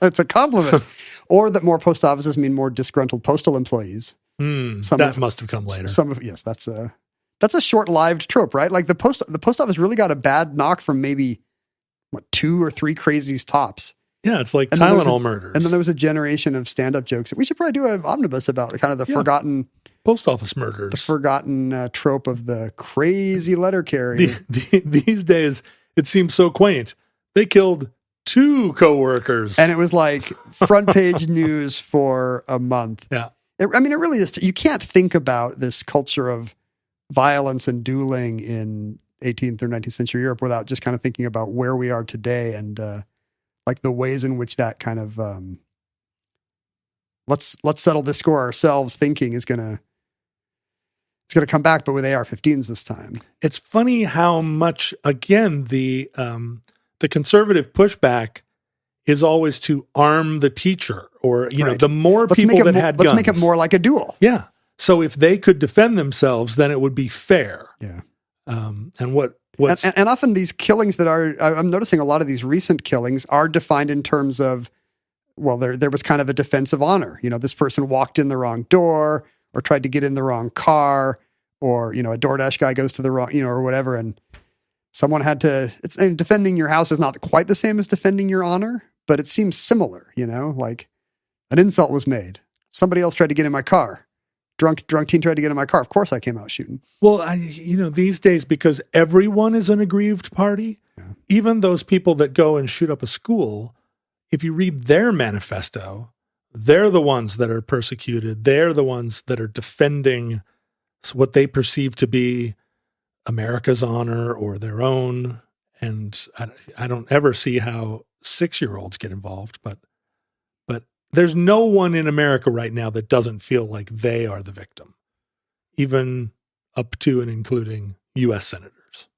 It's a compliment. Or that more post offices mean more disgruntled postal employees. That must have come later. Yes, that's a short-lived trope, right? Like the post office really got a bad knock from maybe 2 or 3 crazies tops. Yeah, it's like Tylenol murders. And then there was a generation of stand-up jokes. We should probably do an omnibus about kind of the forgotten post office murders, the forgotten trope of the crazy letter carrier. These days, it seems so quaint. They killed 2 coworkers, and it was like front page news for a month. Yeah, it really is. You can't think about this culture of violence and dueling in 18th or 19th century Europe without just kind of thinking about where we are today and like the ways in which that kind of let's settle this score ourselves thinking is gonna come back, but with AR-15s this time. It's funny how much again the conservative pushback is always to arm the teacher, or right. The more people that had guns, let's make it more like a duel. Yeah. So if they could defend themselves, then it would be fair. Yeah. And often these killings I'm noticing a lot of these recent killings are defined in terms of, well, there was kind of a defense of honor. This person walked in the wrong door or tried to get in the wrong car, or, a DoorDash guy goes to the wrong, or whatever. And someone had to, and defending your house is not quite the same as defending your honor, but it seems similar, like an insult was made. Somebody else tried to get in my car. Drunk teen tried to get in my car. Of course I came out shooting. Well, these days, because everyone is an aggrieved party, even those people that go and shoot up a school, if you read their manifesto, they're the ones that are persecuted. They're the ones that are defending what they perceive to be America's honor or their own. And I don't ever see how 6-year-olds get involved, but there's no one in America right now that doesn't feel like they are the victim, even up to and including U.S. senators.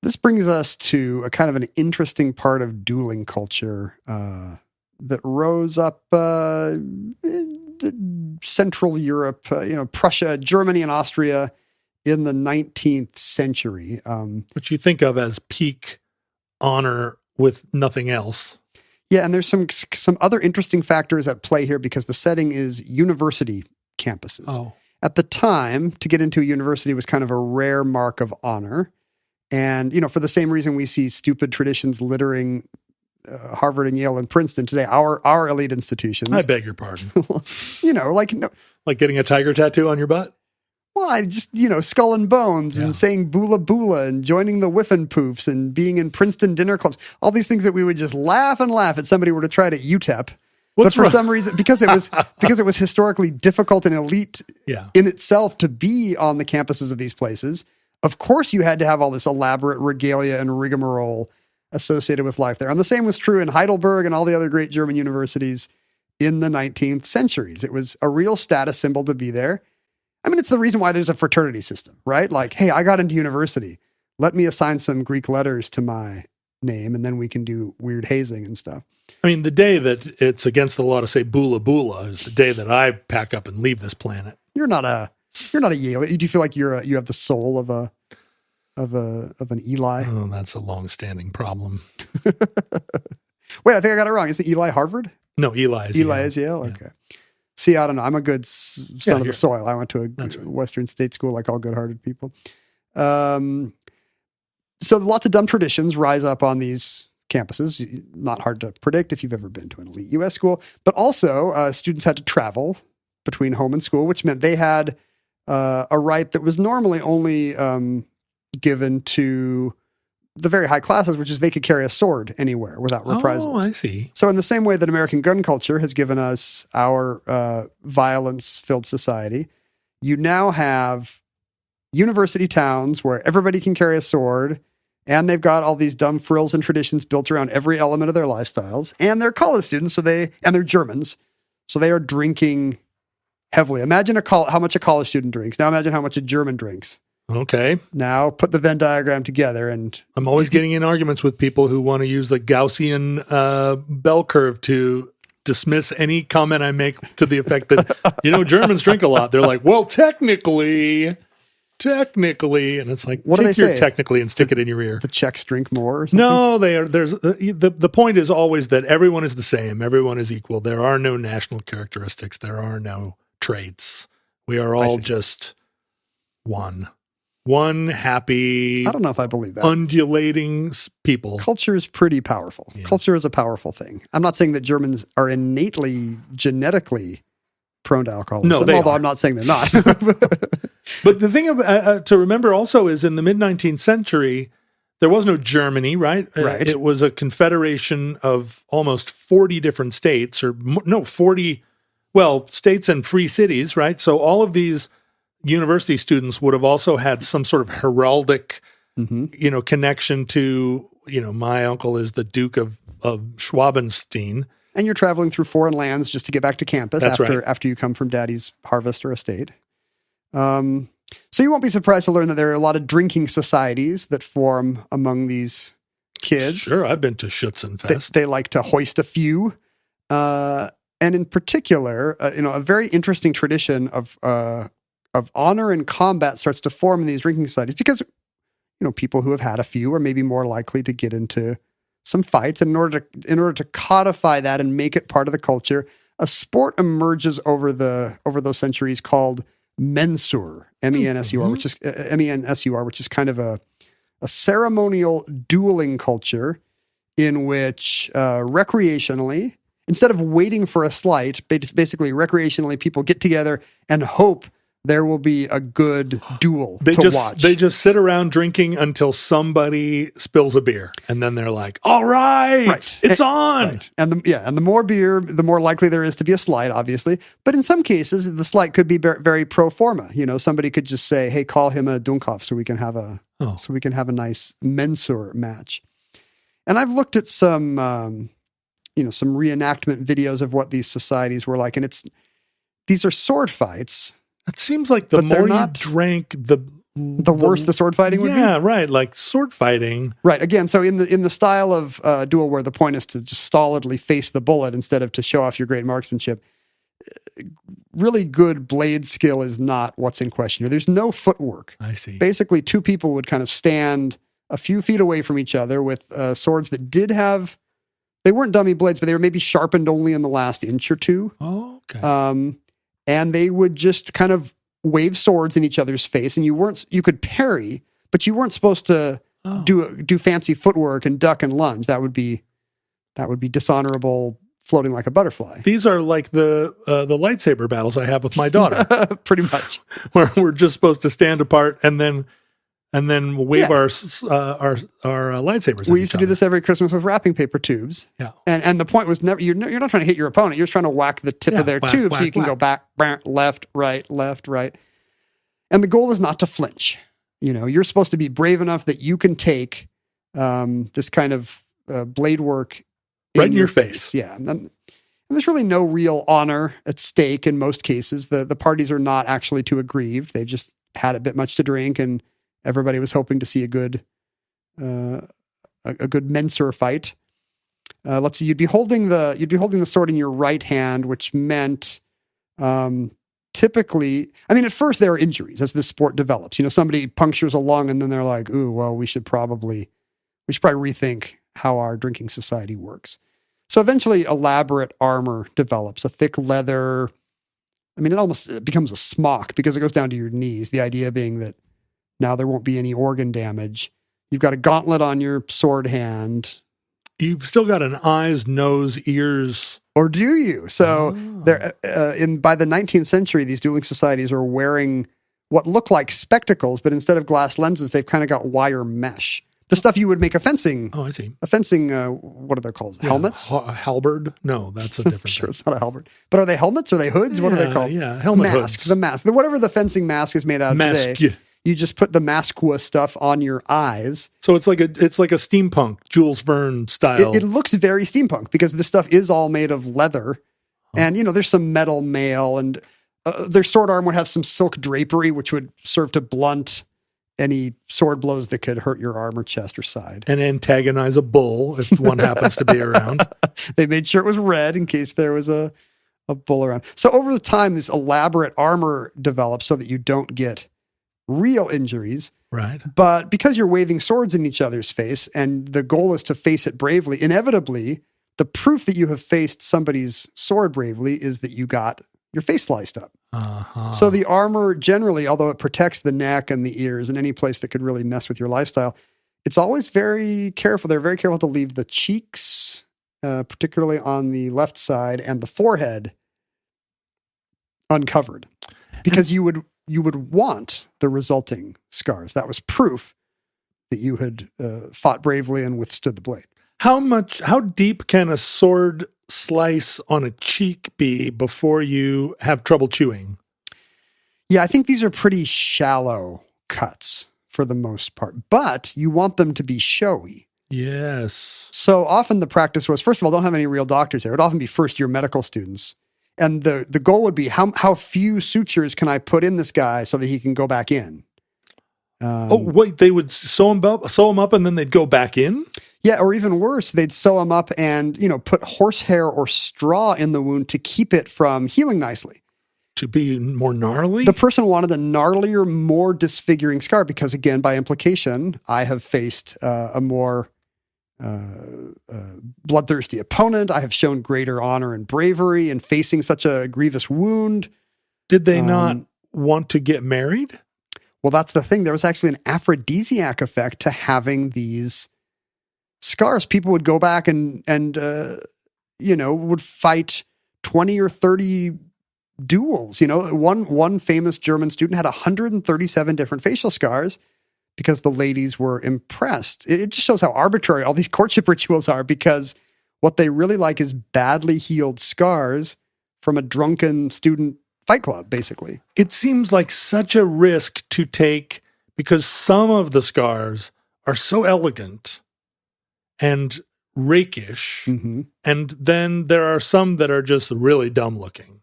This brings us to a kind of an interesting part of dueling culture that rose up in Central Europe, Prussia, Germany, and Austria in the 19th century. Which you think of as peak honor with nothing else. Yeah, and there's some other interesting factors at play here because the setting is university campuses. Oh. At the time, to get into a university was kind of a rare mark of honor. And, for the same reason we see stupid traditions littering Harvard and Yale and Princeton today, our elite institutions. I beg your pardon. Like getting a tiger tattoo on your butt? Well, I just, Skull and Bones and saying boola boola and joining the Whiffenpoofs and being in Princeton dinner clubs, all these things that we would just laugh and laugh at somebody were to try at UTEP. But for some reason, because it was historically difficult and elite in itself to be on the campuses of these places, of course you had to have all this elaborate regalia and rigmarole associated with life there. And the same was true in Heidelberg and all the other great German universities in the 19th centuries. It was a real status symbol to be there. I mean, it's the reason why there's a fraternity system, right? Like, hey, I got into university. Let me assign some Greek letters to my name, and then we can do weird hazing and stuff. I mean, the day that it's against the law to say boola boola is the day that I pack up and leave this planet. You're not a Yale. Do you feel like you have the soul of an Eli? Oh, that's a long-standing problem. Wait, I think I got it wrong. Is it Eli Harvard? No, Eli is Yale. Yeah. Okay. See, I don't know. I'm a good son of the soil. I went to a Western state school like all good-hearted people. So lots of dumb traditions rise up on these campuses. Not hard to predict if you've ever been to an elite U.S. school. But also, students had to travel between home and school, which meant they had a right that was normally only given to the very high classes, which is they could carry a sword anywhere without reprisals. Oh, I see. So in the same way that American gun culture has given us our violence-filled society, you now have university towns where everybody can carry a sword, and they've got all these dumb frills and traditions built around every element of their lifestyles, and they're college students, and they're Germans, so they are drinking heavily. Imagine how much a college student drinks. Now imagine how much a German drinks. Okay. Now put the Venn diagram together, and I'm always getting in arguments with people who want to use the Gaussian bell curve to dismiss any comment I make to the effect that, Germans drink a lot. They're like, well, technically, and it's like, what do they say? Technically and stick it in your ear. The Czechs drink more or something? No, the point is always that everyone is the same. Everyone is equal. There are no national characteristics. There are no traits. We are all just one happy, I don't know if I believe that. Undulating people. Culture is pretty powerful. Yeah. Culture is a powerful thing. I'm not saying that Germans are innately, genetically prone to alcoholism, although I'm not saying they're not. But the thing to remember also is in the mid-19th century, there was no Germany, right? Right. It was a confederation of almost 40 different states, states and free cities, right? So all of these university students would have also had some sort of heraldic, connection to, my uncle is the Duke of Schwabenstein. And you're traveling through foreign lands just to get back to campus after you come from daddy's harvest or estate. So you won't be surprised to learn that there are a lot of drinking societies that form among these kids. Sure, I've been to Schützenfest. They like to hoist a few. And in particular, a very interesting tradition of honor and combat starts to form in these drinking societies because, people who have had a few are maybe more likely to get into some fights. And in order to codify that and make it part of the culture, a sport emerges over those centuries called mensur, M-E-N-S-U-R, which is kind of a a ceremonial dueling culture in which recreationally, instead of waiting for a slight, basically recreationally people get together and hope there will be a good duel to watch. They just sit around drinking until somebody spills a beer, and then they're like, "All right. It's on." Right. And the more beer, the more likely there is to be a slight, obviously. But in some cases, the slight could be very pro forma. Somebody could just say, "Hey, call him a Dunkhoff so we can have a nice mensur match." And I've looked at some some reenactment videos of what these societies were like, and these are sword fights. It seems like the more you drank, the worse the sword fighting would be. Yeah, right. Like sword fighting. Right. Again, so in the style of duel where the point is to just stolidly face the bullet instead of to show off your great marksmanship, really good blade skill is not what's in question here. There's no footwork. I see. Basically, two people would kind of stand a few feet away from each other with swords that they weren't dummy blades, but they were maybe sharpened only in the last inch or two. Oh, okay. And they would just kind of wave swords in each other's face, and you could parry, but you weren't supposed to do fancy footwork and duck and lunge. That would be dishonorable, floating like a butterfly. These are like the lightsaber battles I have with my daughter. Pretty much. Where we're just supposed to stand apart and then wave our lightsabers. We used to do this every Christmas with wrapping paper tubes. Yeah. And the point was never, you're not trying to hit your opponent. You're just trying to whack the tip of their tube so you can go back, left, right. And the goal is not to flinch. You're supposed to be brave enough that you can take this kind of blade work right in your face. Yeah. And there's really no real honor at stake in most cases. The parties are not actually too aggrieved. They just had a bit much to drink, and everybody was hoping to see a good mensur fight. Let's see. You'd be holding the sword in your right hand, which meant typically. I mean, at first there are injuries as the sport develops. Somebody punctures a lung, and then they're like, "Ooh, well, we should probably rethink how our drinking society works." So eventually, elaborate armor develops. A thick leather. I mean, it becomes a smock because it goes down to your knees. The idea being that now there won't be any organ damage. You've got a gauntlet on your sword hand. You've still got an eyes, nose, ears. Or do you? So by the 19th century, these dueling societies are wearing what look like spectacles, but instead of glass lenses, they've kind of got wire mesh. The stuff you would make a fencing. Oh, I see. A fencing, what are they called? Helmets? A halberd? No, that's a different sure, thing. It's not a halberd. But are they helmets? Are they hoods? What are they called? Yeah, helmet hoods. The mask. Whatever the fencing mask is made out of today. You just put the Masqua stuff on your eyes. So it's like a steampunk Jules Verne style. It looks very steampunk because this stuff is all made of leather, and there's some metal mail, and their sword arm would have some silk drapery, which would serve to blunt any sword blows that could hurt your arm or chest or side, and antagonize a bull if one happens to be around. They made sure it was red in case there was a bull around. So over the time, this elaborate armor develops so that you don't get real injuries. Right. But because you're waving swords in each other's face and the goal is to face it bravely, inevitably, the proof that you have faced somebody's sword bravely is that you got your face sliced up. Uh-huh. So the armor generally, although it protects the neck and the ears and any place that could really mess with your lifestyle, it's always very careful. They're very careful to leave the cheeks, particularly on the left side, and the forehead uncovered. Because you would want the resulting scars. That was proof that you had fought bravely and withstood the blade. How deep can a sword slice on a cheek be before you have trouble chewing? Yeah, I think these are pretty shallow cuts for the most part, but you want them to be showy. Yes. So often the practice was, first of all, don't have any real doctors there. It would often be first-year medical students. And the goal would be, how few sutures can I put in this guy so that he can go back in? Wait, they would sew him up and then they'd go back in? Yeah, or even worse, they'd sew him up and, put horsehair or straw in the wound to keep it from healing nicely. To be more gnarly? The person wanted a gnarlier, more disfiguring scar because, again, by implication, I have faced a more bloodthirsty opponent. I have shown greater honor and bravery in facing such a grievous wound. Did they not want to get married? Well, that's the thing. There was actually an aphrodisiac effect to having these scars. People would go back and would fight 20 or 30 duels. One famous German student had 137 different facial scars because the ladies were impressed. It just shows how arbitrary all these courtship rituals are, because what they really like is badly healed scars from a drunken student fight club, basically. It seems like such a risk to take, because some of the scars are so elegant and rakish, and then there are some that are just really dumb looking.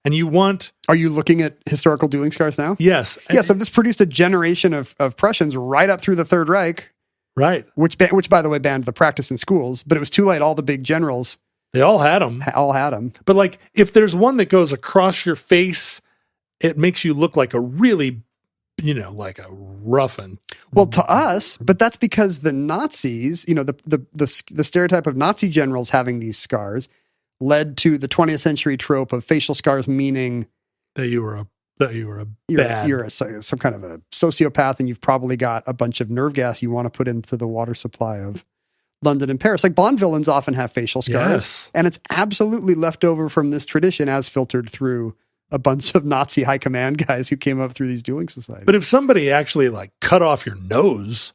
And you want... Are you looking at historical dueling scars now? Yes. Yeah, so this produced a generation of Prussians right up through the Third Reich, right? Which, by the way, banned the practice in schools, but it was too late. All the big generals... They all had them. But like, if there's one that goes across your face, it makes you look like a really, like a roughen. Well, to us, but that's because the Nazis, the stereotype of Nazi generals having these scars led to the 20th century trope of facial scars, meaning that you were some kind of a sociopath, and you've probably got a bunch of nerve gas you want to put into the water supply of London and Paris. Like, Bond villains often have facial scars, and it's absolutely left over from this tradition as filtered through a bunch of Nazi high command guys who came up through these dueling societies. But if somebody actually cut off your nose,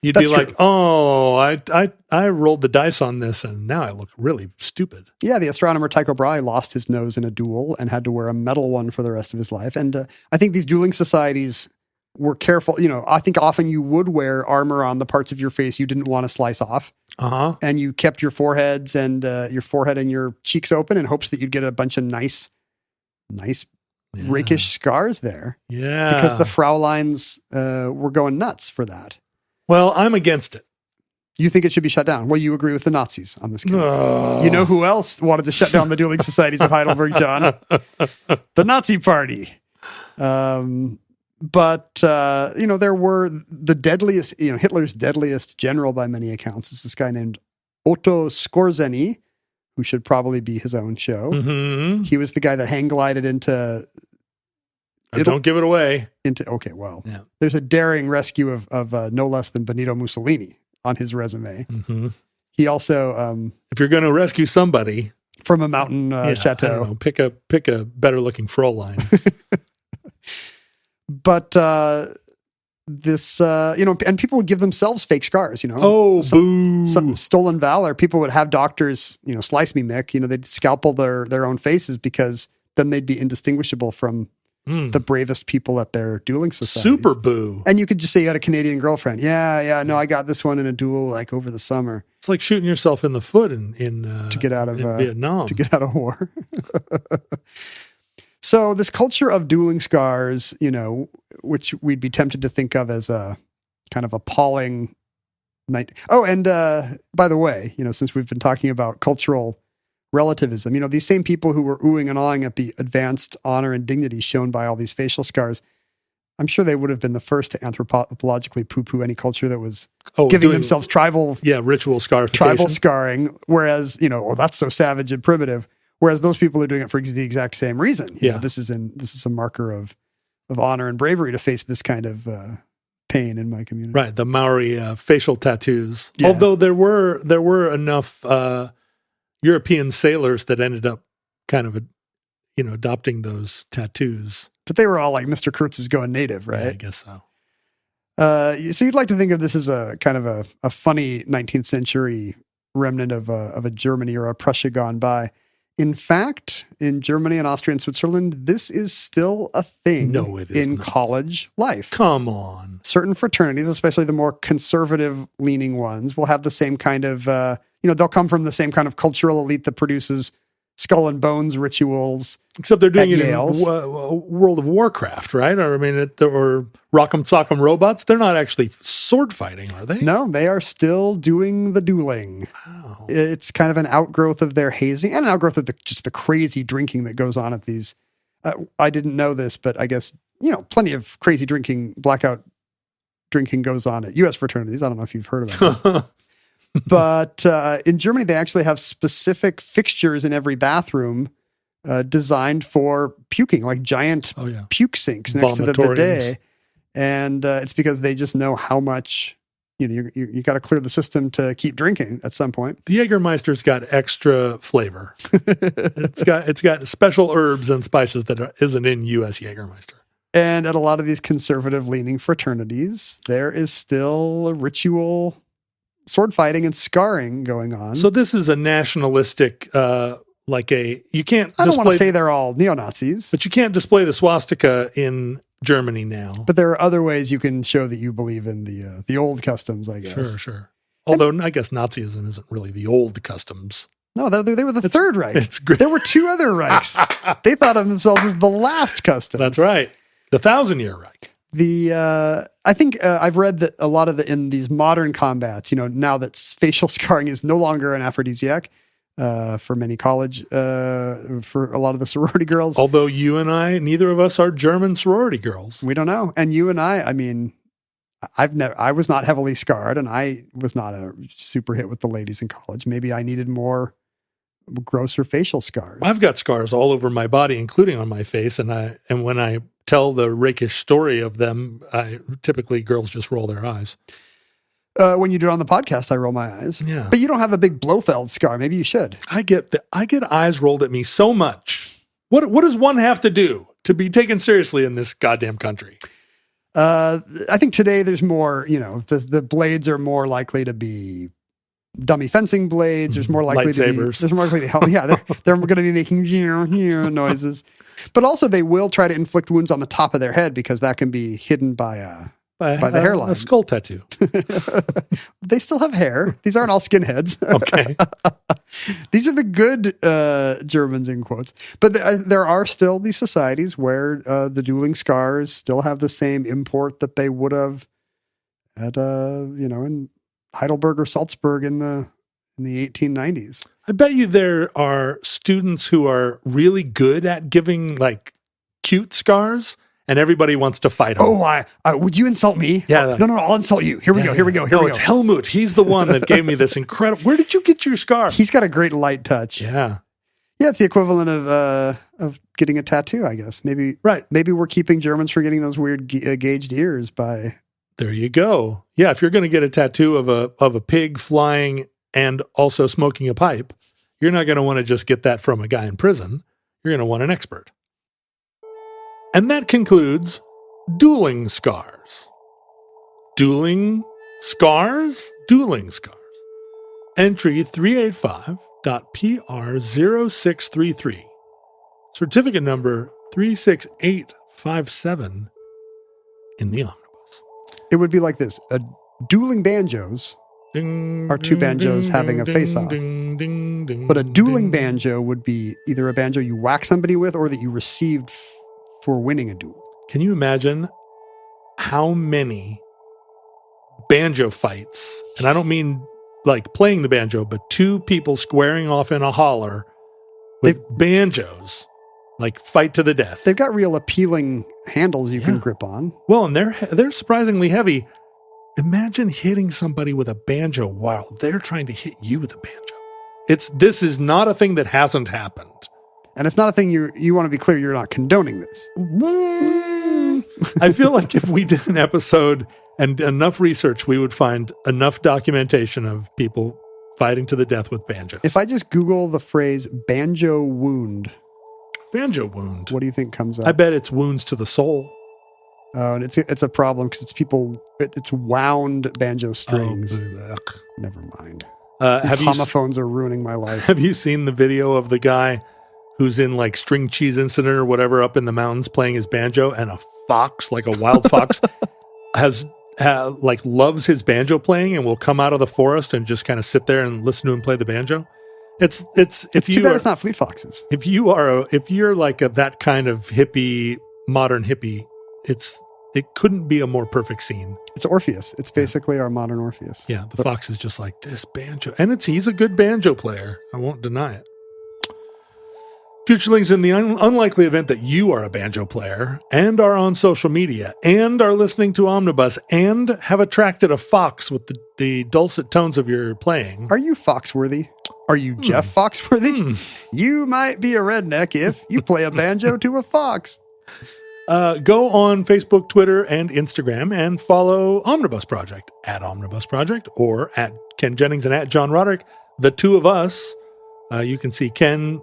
you'd be like, true. "Oh, I rolled the dice on this, and now I look really stupid." Yeah, the astronomer Tycho Brahe lost his nose in a duel and had to wear a metal one for the rest of his life. And I think these dueling societies were careful. I think often you would wear armor on the parts of your face you didn't want to slice off. And you kept your foreheads and your forehead and your cheeks open in hopes that you'd get a bunch of nice, rakish scars there. Yeah. Because the Frauleins were going nuts for that. Well, I'm against it. You think it should be shut down? Well, you agree with the Nazis on this case. You know who else wanted to shut down the dueling societies of Heidelberg, John? The Nazi Party. But there were the deadliest, Hitler's deadliest general by many accounts is this guy named Otto Skorzeny, who should probably be his own show. Mm-hmm. He was the guy that hang glided into... Don't give it away. There's a daring rescue of no less than Benito Mussolini on his resume. Mm-hmm. He also... if you're going to rescue somebody... From a mountain chateau. I don't know, pick a better looking Fräulein. But this, and people would give themselves fake scars, boo. Some stolen valor. People would have doctors, slice me, Mick. They'd scalpel their own faces, because then they'd be indistinguishable from the bravest people at their dueling societies. Super boo. And you could just say you had a Canadian girlfriend. Yeah, no, I got this one in a duel over the summer. It's like shooting yourself in the foot in to get out of Vietnam. To get out of war. So this culture of dueling scars, which we'd be tempted to think of as a kind of appalling night. Oh, and by the way, since we've been talking about cultural relativism, these same people who were oohing and awing at the advanced honor and dignity shown by all these facial scars, I'm sure they would have been the first to anthropologically poo-poo any culture that was giving themselves ritual scarification. Tribal scarring, whereas, that's so savage and primitive. Whereas those people are doing it for the exact same reason. This is a marker of honor and bravery to face this kind of pain in my community. Right, the Maori facial tattoos. Yeah. Although there were enough European sailors that ended up kind of adopting those tattoos. But they were all like Mr. Kurtz is going native, right? Yeah, I guess so. So you'd like to think of this as a kind of a funny 19th century remnant of a Germany or a Prussia gone by. In fact, in Germany and Austria and Switzerland, this is still a thing in college life. Come on. Certain fraternities, especially the more conservative-leaning ones, will have the same kind of, they'll come from the same kind of cultural elite that produces skull and bones rituals. Except they're doing it in World of Warcraft, right? Or Rock'em Sock'em Robots. They're not actually sword fighting, are they? No, they are still doing the dueling. Wow. It's kind of an outgrowth of their hazing and an outgrowth of just the crazy drinking that goes on at these. I didn't know this, but I guess, plenty of crazy drinking, blackout drinking goes on at U.S. fraternities. I don't know if you've heard about this. But in Germany, they actually have specific fixtures in every bathroom designed for puking, like giant puke sinks next to the bidet. And it's because they just know how much, you got to clear the system to keep drinking at some point. The Jägermeister's got extra flavor. It's got special herbs and spices that isn't in U.S. Jägermeister. And at a lot of these conservative-leaning fraternities, there is still a ritual sword fighting and scarring going on. So this is a nationalistic, you can't. I don't want to say they're all neo-Nazis, but you can't display the swastika in Germany now. But there are other ways you can show that you believe in the old customs, I guess. Sure. Although I guess Nazism isn't really the old customs. No, they were the Third Reich. It's great. There were two other Reichs. They thought of themselves as the last custom. That's right. The 1,000-year Reich. I think I've read that a lot of in these modern combats, now that facial scarring is no longer an aphrodisiac for many college, for a lot of the sorority girls. Although you and I, neither of us are German sorority girls. We don't know. And you and I mean, I was not heavily scarred, and I was not a super hit with the ladies in college. Maybe I needed more grosser facial scars. I've got scars all over my body, including on my face, and when I tell the rakish story of them, typically girls just roll their eyes. When you do it on the podcast, I roll my eyes. Yeah, but you don't have a big Blofeld scar. Maybe you should. I get eyes rolled at me so much. What does one have to do to be taken seriously in this goddamn country? I think today there's more. The blades are more likely to be dummy fencing blades. There's more likely to be. There's more likely to help. Yeah, they're going to be making noises. But also, they will try to inflict wounds on the top of their head because that can be hidden by the hairline. A skull tattoo. They still have hair. These aren't all skinheads. Okay. These are the good Germans, in quotes. But there are still these societies where the dueling scars still have the same import that they would have at, in Heidelberg or Salzburg in the 1890s. I bet you there are students who are really good at giving cute scars, and everybody wants to fight them. Oh, would you insult me? Yeah. No, I'll insult you. Here we go. It's Helmut. He's the one that gave me this incredible. Where did you get your scar? He's got a great light touch. Yeah. Yeah, it's the equivalent of getting a tattoo, I guess. Maybe we're keeping Germans from getting those weird gauged ears by. There you go. Yeah, if you're going to get a tattoo of a pig flying and also smoking a pipe, you're not going to want to just get that from a guy in prison. You're going to want an expert. And that concludes dueling scars. Dueling scars? Dueling scars. Entry 385.PR0633. Certificate number 36857 in the omnibus. It would be like this. Dueling banjos are two banjos having a face-off. But a dueling banjo would be either a banjo you whack somebody with or that you received for winning a duel. Can you imagine how many banjo fights, and I don't mean playing the banjo, but two people squaring off in a holler with banjos, fight to the death. They've got real appealing handles you can grip on. Well, and they're surprisingly heavy. Imagine hitting somebody with a banjo while they're trying to hit you with a banjo. This is not a thing that hasn't happened. And it's not a thing you want to be clear, you're not condoning this. I feel like if we did an episode and enough research, we would find enough documentation of people fighting to the death with banjos. If I just Google the phrase banjo wound. Banjo wound. What do you think comes up? I bet it's wounds to the soul. Oh, and it's a problem because it's wound banjo strings. Oh, never mind. These homophones are ruining my life. Have you seen the video of the guy who's in string cheese incident or whatever up in the mountains playing his banjo, and a fox, a wild fox, loves his banjo playing and will come out of the forest and just kind of sit there and listen to him play the banjo? It's too bad it's not Fleet Foxes. If you're that kind of hippie, modern hippie, it couldn't be a more perfect scene. It's Orpheus. It's basically our modern Orpheus. Yeah, the fox is just like this banjo. And he's a good banjo player. I won't deny it. Futurelings, in the unlikely event that you are a banjo player and are on social media and are listening to Omnibus and have attracted a fox with the dulcet tones of your playing. Are you Foxworthy? Are you Jeff Foxworthy? You might be a redneck if you play a banjo to a fox. Go on Facebook, Twitter, and Instagram and follow Omnibus Project at Omnibus Project or at Ken Jennings and at John Roderick. The two of us, you can see Ken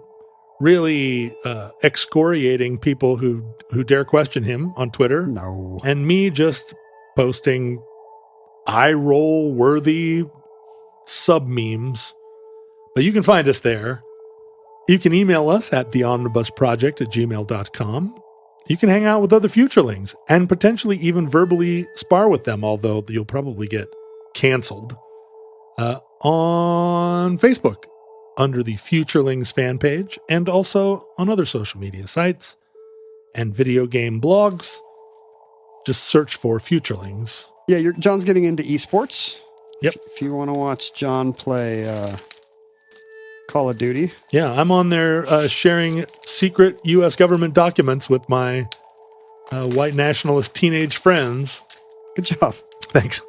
really excoriating people who dare question him on Twitter. No. And me just posting eye-roll worthy sub-memes. But you can find us there. You can email us at theomnibusproject@gmail.com. You can hang out with other futurelings and potentially even verbally spar with them, although you'll probably get canceled. On Facebook, under the Futurelings fan page, and also on other social media sites and video game blogs. Just search for Futurelings. Yeah, John's getting into esports. Yep. If you want to watch John play Call of Duty. Yeah, I'm on there sharing secret U.S. government documents with my white nationalist teenage friends. Good job. Thanks.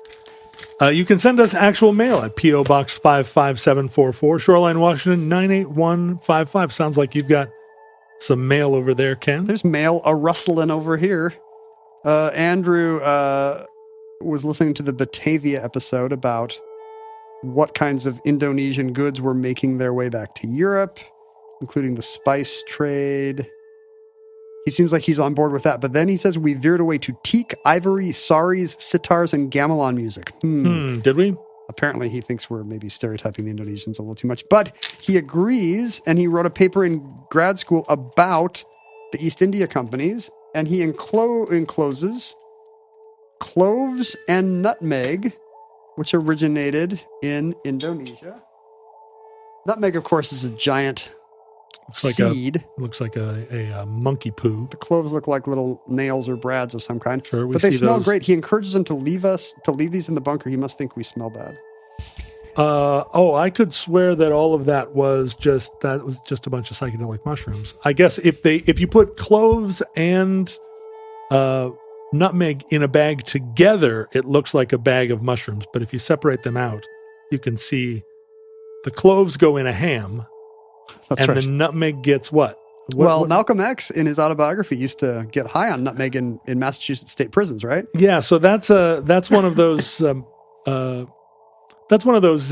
You can send us actual mail at P.O. Box 55744, Shoreline, Washington, 98155. Sounds like you've got some mail over there, Ken. There's mail a-rustling over here. Andrew was listening to the Batavia episode about what kinds of Indonesian goods were making their way back to Europe, including the spice trade. He seems like he's on board with that. But then he says we veered away to teak, ivory, saris, sitars, and gamelan music. Did we? Apparently he thinks we're maybe stereotyping the Indonesians a little too much. But he agrees, and he wrote a paper in grad school about the East India companies, and he encloses cloves and nutmeg, which originated in Indonesia. Nutmeg, of course, is a giant seed. Looks like a monkey poo. The cloves look like little nails or brads of some kind. Sure, but they smell great. He encourages them to leave these in the bunker. He must think we smell bad. I could swear that all of that was just a bunch of psychedelic mushrooms. I guess if you put cloves and nutmeg in a bag together, it looks like a bag of mushrooms. But if you separate them out, you can see the cloves go in a ham. That's and right. the nutmeg gets what? Malcolm X in his autobiography used to get high on nutmeg in Massachusetts state prisons, right? Yeah, so that's one of those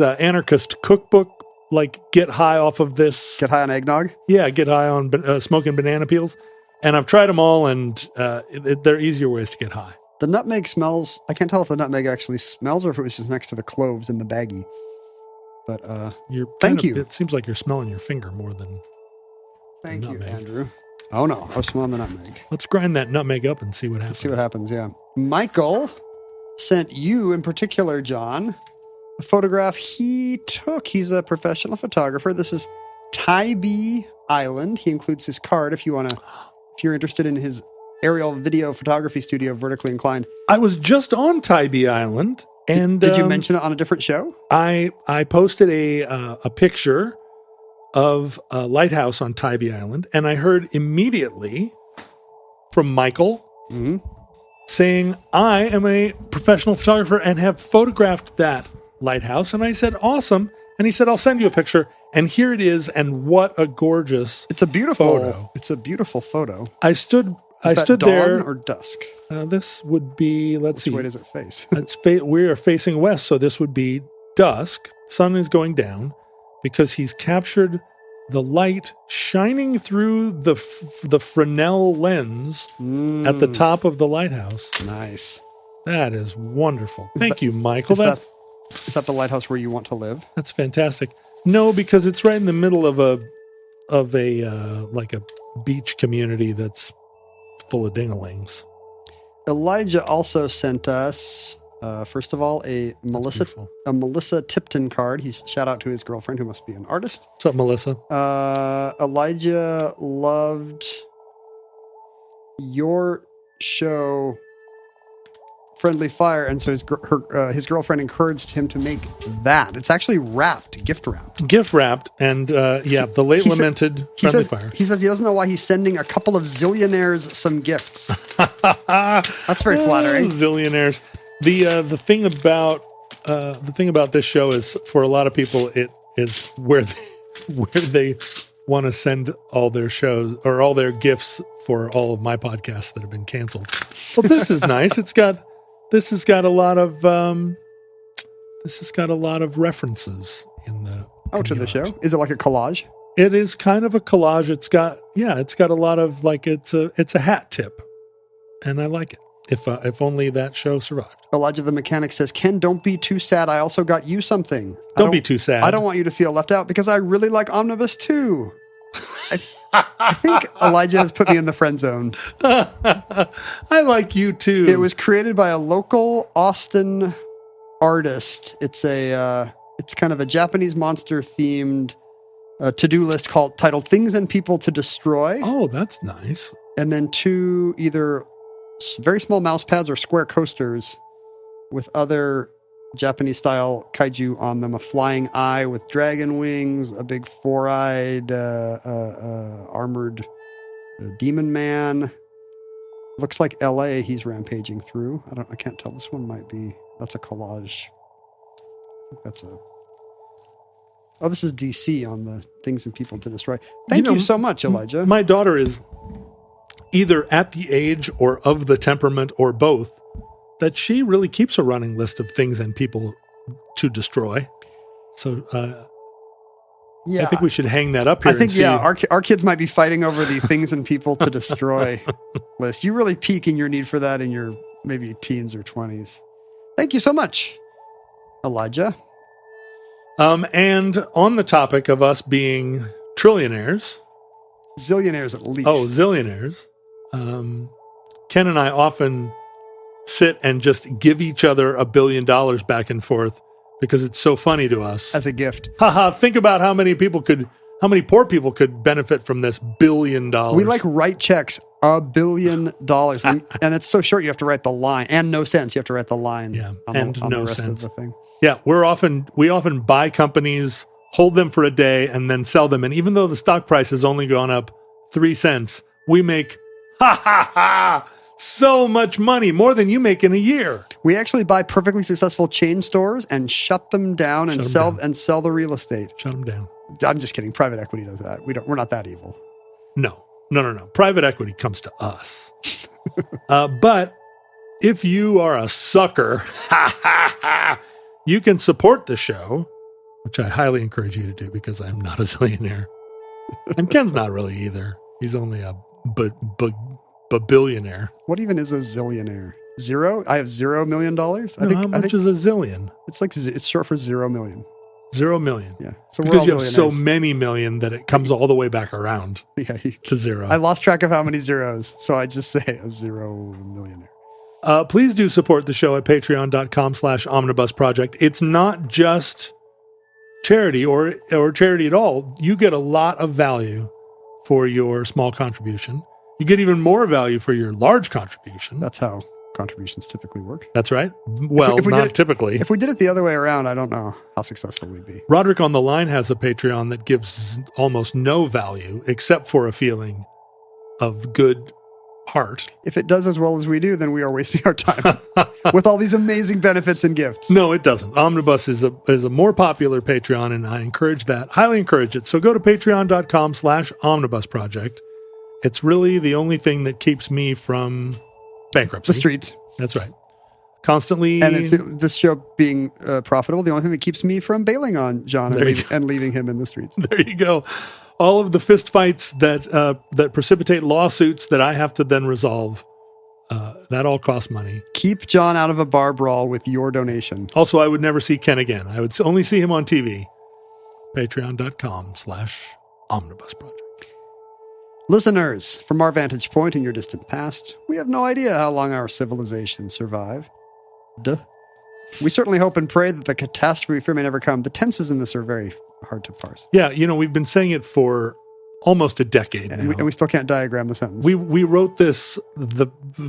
anarchist cookbook, like get high off of this. Get high on eggnog? Yeah, get high on smoking banana peels. And I've tried them all, and they're easier ways to get high. The nutmeg smells, I can't tell if the nutmeg actually smells or if it was just next to the cloves in the baggie. But thank you. It seems like you're smelling your finger more than Thank you, nutmeg. Andrew. Oh no, I was smelling the nutmeg. Let's grind that nutmeg up and see what happens. Let's see what happens, yeah. Michael sent you in particular, John, a photograph he took. He's a professional photographer. This is Tybee Island. He includes his card if you're interested in his aerial video photography studio, Vertically Inclined. I was just on Tybee Island. And did you mention it on a different show? I posted a picture of a lighthouse on Tybee Island, and I heard immediately from Michael saying, I am a professional photographer and have photographed that lighthouse. And I said, awesome. And he said, I'll send you a picture. And here it is. And what a gorgeous photo. It's a beautiful photo. I stood dawn there. Or dusk? This would be, let's see. Which way does it face? We are facing west, so this would be dusk. Sun is going down because he's captured the light shining through the Fresnel lens at the top of the lighthouse. Nice. That is wonderful. Thank you, Michael. Is that the lighthouse where you want to live? That's fantastic. No, because it's right in the middle of a like a beach community that's full of dingalings. Elijah also sent us, first of all, a Melissa Tipton card. He's shout out to his girlfriend, who must be an artist. What's up, Melissa? Elijah loved your show, Friendly Fire, and so his girlfriend encouraged him to make that. It's actually gift wrapped, and the late lamented Friendly Fire. He says he doesn't know why he's sending a couple of zillionaires some gifts. That's very flattering. Zillionaires. The thing about this show is, for a lot of people, it is where want to send all their shows or all their gifts for all of my podcasts that have been canceled. Well, this is nice. This has got a lot of references in the to the show. Is it like a collage? It is kind of a collage. It's got a lot of like it's a hat tip, and I like it. If only that show survived. Elijah the Mechanic says, Ken, don't be too sad. I also got you something. Don't be too sad. I don't want you to feel left out because I really like Omnibus too. I think Elijah has put me in the friend zone. I like you too. It was created by a local Austin artist. It's kind of a Japanese monster themed to-do list titled Things and People to Destroy. Oh, that's nice. And then 2 either very small mouse pads or square coasters with other Japanese style kaiju on them. A flying eye with dragon wings, a big 4-eyed armored demon man. Looks like LA he's rampaging through. I can't tell. This one that's a collage. I think this is DC on the Things and People to Destroy. Thank you so much, Elijah. My daughter is either at the age or of the temperament or both that she really keeps a running list of things and people to destroy. So I think we should hang that up here. I think, our kids might be fighting over the Things and People to Destroy list. You really peak in your need for that in your maybe teens or 20s. Thank you so much, Elijah. And on the topic of us being trillionaires. Zillionaires at least. Oh, zillionaires. Ken and I often sit and just give each other $1 billion back and forth because it's so funny to us. As a gift. Haha, think about how many poor people could benefit from this $1 billion. We write checks $1 billion. and it's so short you have to write the line. And no sense, you have to write the line on the rest of the thing. Yeah, we often buy companies, hold them for a day, and then sell them. And even though the stock price has only gone up 3 cents, we make so much money, more than you make in a year. We actually buy perfectly successful chain stores and shut them down and sell the real estate. Shut them down. I'm just kidding. Private equity does that. We're not that evil. No. Private equity comes to us. But if you are a sucker, you can support the show, which I highly encourage you to do because I'm not a zillionaire. And Ken's not really either. He's only a billionaire. What even is a zillionaire? Zero? I have $0 million? How much is a zillion? It's short for 0 million. 0 million. Yeah. So because you have so many million that it comes all the way back around to zero. I lost track of how many zeros, so I just say a 0 millionaire. Please do support the show at patreon.com/omnibus project. It's not just charity or charity at all. You get a lot of value for your small contribution. You get even more value for your large contribution. That's how contributions typically work. That's right. Well, not typically. If we did it the other way around, I don't know how successful we'd be. Roderick on the Line has a Patreon that gives almost no value except for a feeling of good heart. If it does as well as we do, then we are wasting our time with all these amazing benefits and gifts. No, it doesn't. Omnibus is a more popular Patreon, and I encourage that. Highly encourage it. So go to patreon.com/omnibus project. It's really the only thing that keeps me from bankruptcy. The streets. That's right. Constantly. And it's this show being profitable, the only thing that keeps me from bailing on John and leaving him in the streets. There you go. All of the fist fights that precipitate lawsuits that I have to then resolve, that all costs money. Keep John out of a bar brawl with your donation. Also, I would never see Ken again. I would only see him on TV. Patreon.com/omnibus project. Listeners, from our vantage point in your distant past, we have no idea how long our civilization survived. We certainly hope and pray that the catastrophe fear may never come. The tenses in this are very hard to parse. Yeah, we've been saying it for almost a decade now. And we still can't diagram the sentence. We wrote this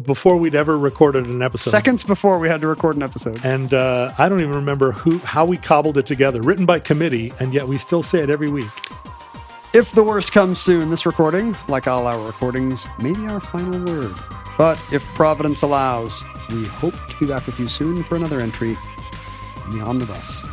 before we'd ever recorded an episode. Seconds before we had to record an episode. And I don't even remember how we cobbled it together. Written by committee, and yet we still say it every week. If the worst comes soon, this recording, like all our recordings, may be our final word. But if Providence allows, we hope to be back with you soon for another entry in the Omnibus.